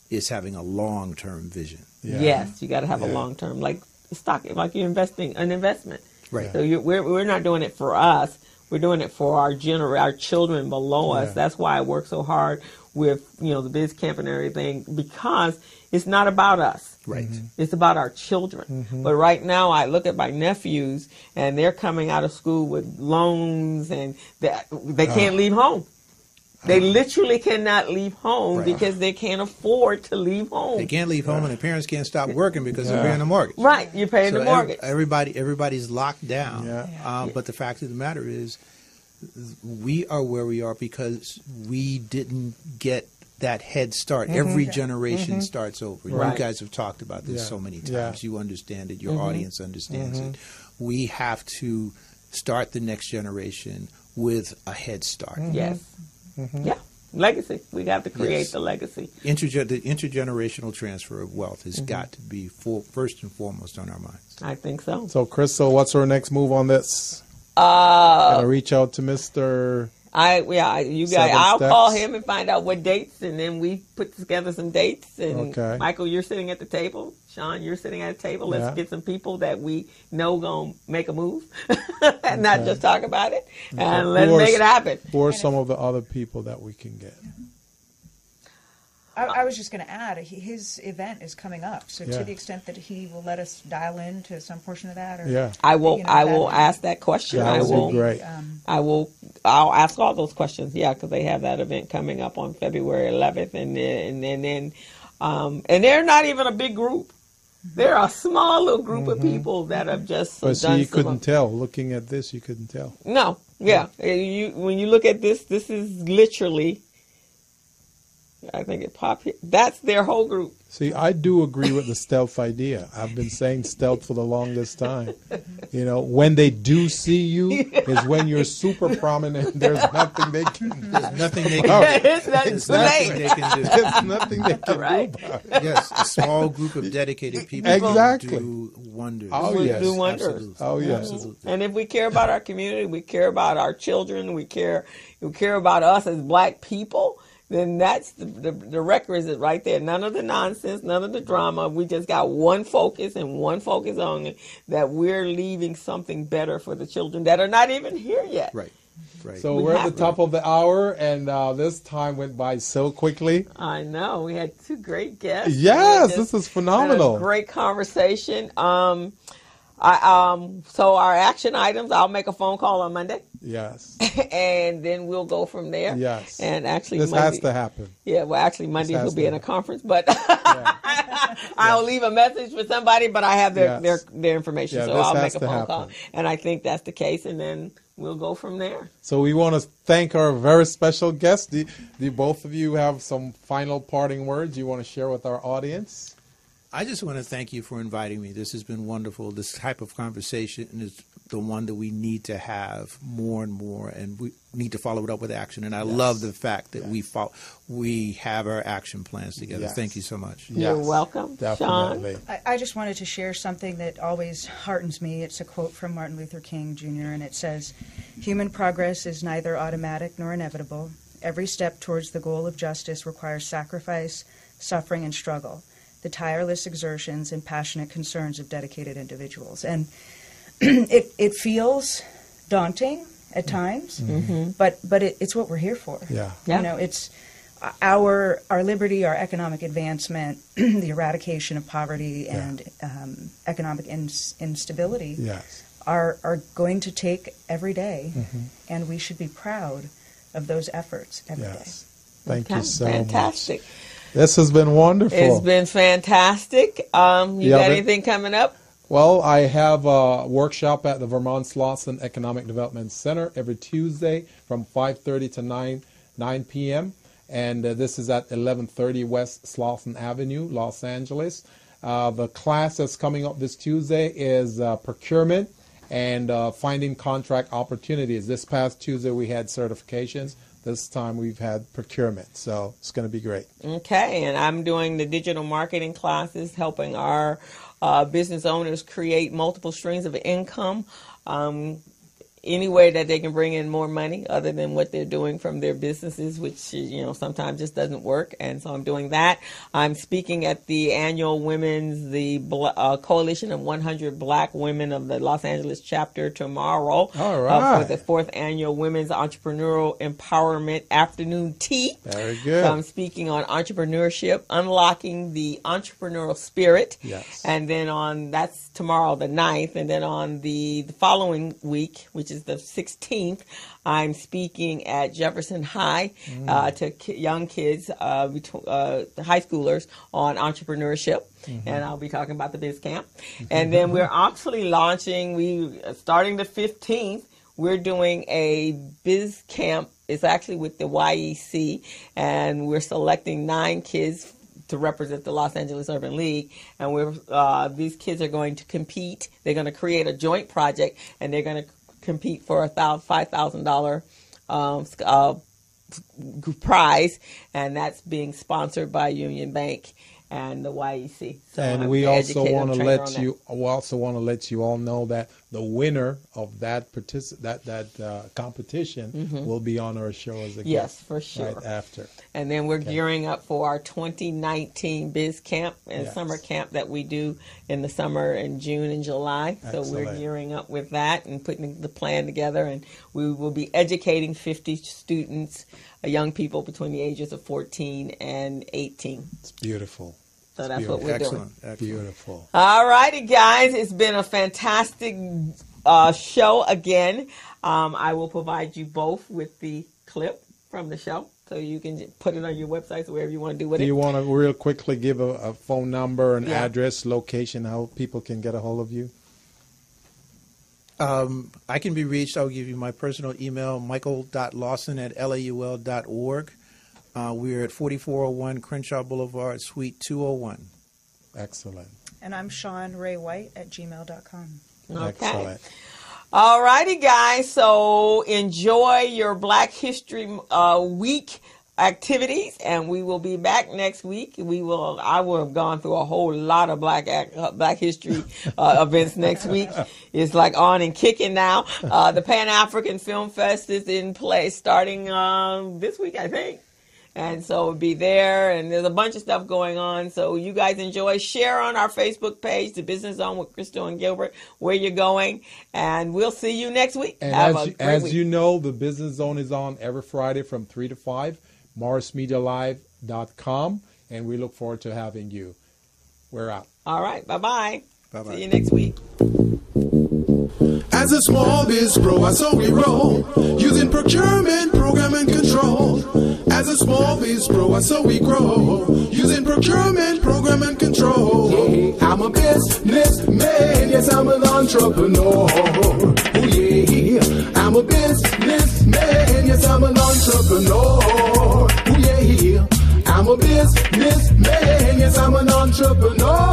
is having a long-term vision. Yes, you got to have a long-term, like stock, like you're investing an investment. Right. So we're not doing it for us. We're doing it for our children below us. That's why I work so hard with, you know, the Biz Camp and everything, because it's not about us. Right. It's about our children. But right now I look at my nephews, and they're coming out of school with loans, and they can't leave home. They literally cannot leave home because they can't afford to leave home. They can't leave home, and their parents can't stop working because they're paying the mortgage. Right, you're paying the mortgage. Everybody's locked down. But the fact of the matter is, we are where we are because we didn't get that head start. Every generation starts over. You guys have talked about this so many times. You understand it. Your audience understands it. We have to start the next generation with a head start. Yes. Yeah. Legacy. We got to create the legacy. The intergenerational transfer of wealth has got to be first and foremost on our minds. I think so. So, Crystal, what's our next move on this? Gotta reach out to Mr. I'll call him and find out what dates, and then we put together some dates. And Michael, you're sitting at the table. Shawn, you're sitting at the table. Let's get some people that we know gonna make a move, and not just talk about it, and let's make it happen. Who are some of the other people that we can get? I was just going to add, his event is coming up, so to the extent that he will let us dial in to some portion of that, or I will ask that question. That would be great. I'll ask all those questions. Because they have that event coming up on February 11th, and they're not even a big group. They're a small little group of people that have just done. You couldn't tell. Looking at this, you couldn't tell. No, when you look at this is literally. I think it popped. That's their whole group. See, I do agree with the stealth idea. I've been saying stealth for the longest time. You know, when they do see you is when you're super prominent. There's nothing they can do. There's nothing they can do. There's nothing they can do. There's nothing they can do about it. Yes, a small group of dedicated people do wonders. Oh, yes. Do wonders. Absolutely. Oh, yes. Absolutely. And if we care about our community, we care about our children, we care about us as black people, then that's the requisite right there. None of the nonsense, none of the drama. We just got one focus and one focus only, that we're leaving something better for the children that are not even here yet. Right. So we're at the top of the hour, and this time went by so quickly. I know. We had two great guests. Yes, this is phenomenal. Had a great conversation. So our action items, I'll make a phone call on Monday. Yes. And then we'll go from there. Yes. And actually this Monday, has to happen. Yeah, well, actually Monday we'll be in a conference, but I'll leave a message for somebody, but I have their information, so I'll make a phone call. And I think that's the case, and then we'll go from there. So we want to thank our very special guest. Do both of you have some final parting words you want to share with our audience? I just want to thank you for inviting me. This has been wonderful. This type of conversation is the one that we need to have more and more, and we need to follow it up with action. And I love the fact that we have our action plans together. Yes. Thank you so much. You're welcome. Definitely. Shawn? I just wanted to share something that always heartens me. It's a quote from Martin Luther King Jr., and it says, "Human progress is neither automatic nor inevitable. Every step towards the goal of justice requires sacrifice, suffering, and struggle, the tireless exertions and passionate concerns of dedicated individuals." And it feels daunting at times, but it's what we're here for. Yeah. You know, it's our liberty, our economic advancement, the eradication of poverty and economic instability are going to take every day, and we should be proud of those efforts every day. Thank you so Fantastic. much. This has been wonderful. It's been fantastic. You got anything coming up? Well, I have a workshop at the Vermont Lawson Economic Development Center every Tuesday from 5:30 to 9 p.m. And this is at 1130 West Slauson Avenue, Los Angeles. The class that's coming up this Tuesday is procurement and finding contract opportunities. This past Tuesday we had certifications. This time we've had procurement, so it's going to be great. Okay, and I'm doing the digital marketing classes, helping our business owners create multiple streams of income. Any way that they can bring in more money other than what they're doing from their businesses, which, sometimes just doesn't work. And so I'm doing that. I'm speaking at the annual the Coalition of 100 Black Women of the Los Angeles chapter tomorrow. All right. For the 4th annual Women's Entrepreneurial Empowerment Afternoon Tea. Very good. So I'm speaking on entrepreneurship, unlocking the entrepreneurial spirit. Yes. And then that's tomorrow, the 9th. And then on the following week, which is the 16th, I'm speaking at Jefferson High to young kids, high schoolers, on entrepreneurship. And I'll be talking about the Biz Camp. And then we're actually launching, starting the 15th, we're doing a Biz Camp. It's actually with the YEC, and we're selecting 9 kids to represent the Los Angeles Urban League, and these kids are going to compete. They're going to create a joint project, and they're going to compete for a $5,000 prize, and that's being sponsored by Union Bank and the YEC. So and we also want to let you all know that the winner of that competition will be on our show as a guest. Yes, for sure. Right after. And then we're gearing up for our 2019 Biz Camp and summer camp that we do in the summer in June and July. Excellent. So we're gearing up with that and putting the plan together. And we will be educating 50 students, young people between the ages of 14 and 18. It's beautiful. So that's what we're doing. Excellent. Beautiful. All righty, guys. It's been a fantastic show again. I will provide you both with the clip from the show, so you can put it on your websites, wherever you want to do with it. Do you want to real quickly give a phone number, an address, location, how people can get a hold of you? I can be reached. I'll give you my personal email, michael.lawson@laul.org. We're at 4401 Crenshaw Boulevard, Suite 201. Excellent. And I'm Shawn Ray White at gmail.com. Okay. Excellent. All righty, guys. So enjoy your Black History Week activities, and we will be back next week. I will have gone through a whole lot of Black History events next week. It's like on and kicking now. The Pan-African Film Fest is in place starting this week, I think. And so it'll be there, and there's a bunch of stuff going on. So you guys enjoy. Share on our Facebook page, The Business Zone with Crystal and Gilbert, where you're going. And we'll see you next week. And Have a great week. you know, The Business Zone is on every Friday from 3 to 5, morrismedialive.com, and we look forward to having you. We're out. All right. Bye-bye. Bye-bye. See you next week. As a small biz pro, so we roll, using procurement, program, and control. As a small biz pro, so we grow, using procurement, program, and control. Yeah, I'm a businessman, yes, I'm an entrepreneur. Oh yeah, I'm a businessman, yes, I'm an entrepreneur. Oh yeah, I'm a businessman, yes, I'm an entrepreneur.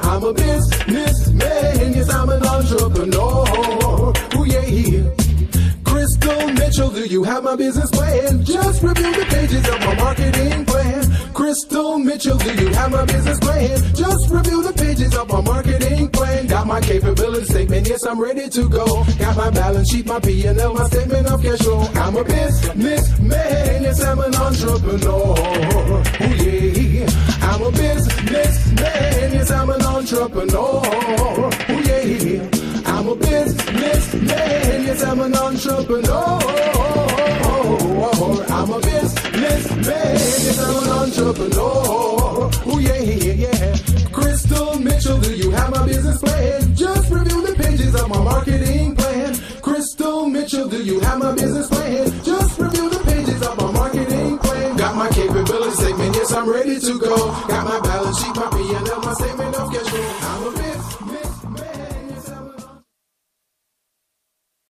I'm a businessman, yes, I'm an entrepreneur. do you have my business plan? Just review the pages of my marketing plan. Crystal Mitchell, do you have my business plan? Just review the pages of my marketing plan. Got my capability statement, yes, I'm ready to go. Got my balance sheet, my P&L, my statement of cash flow. I'm a businessman, yes, I'm an entrepreneur. Oh yeah, I'm a businessman, yes, I'm an entrepreneur. Oh yeah, I'm a businessman, yes, I'm an entrepreneur. I'm a businessman, yes, I'm an entrepreneur. Oh yeah, yeah. Crystal Mitchell, do you have my business plan? Just review the pages of my marketing plan. Crystal Mitchell, do you have my business plan? Just review the pages of my marketing plan. Got my capability statement, yes, I'm ready to go. Got my balance sheet, my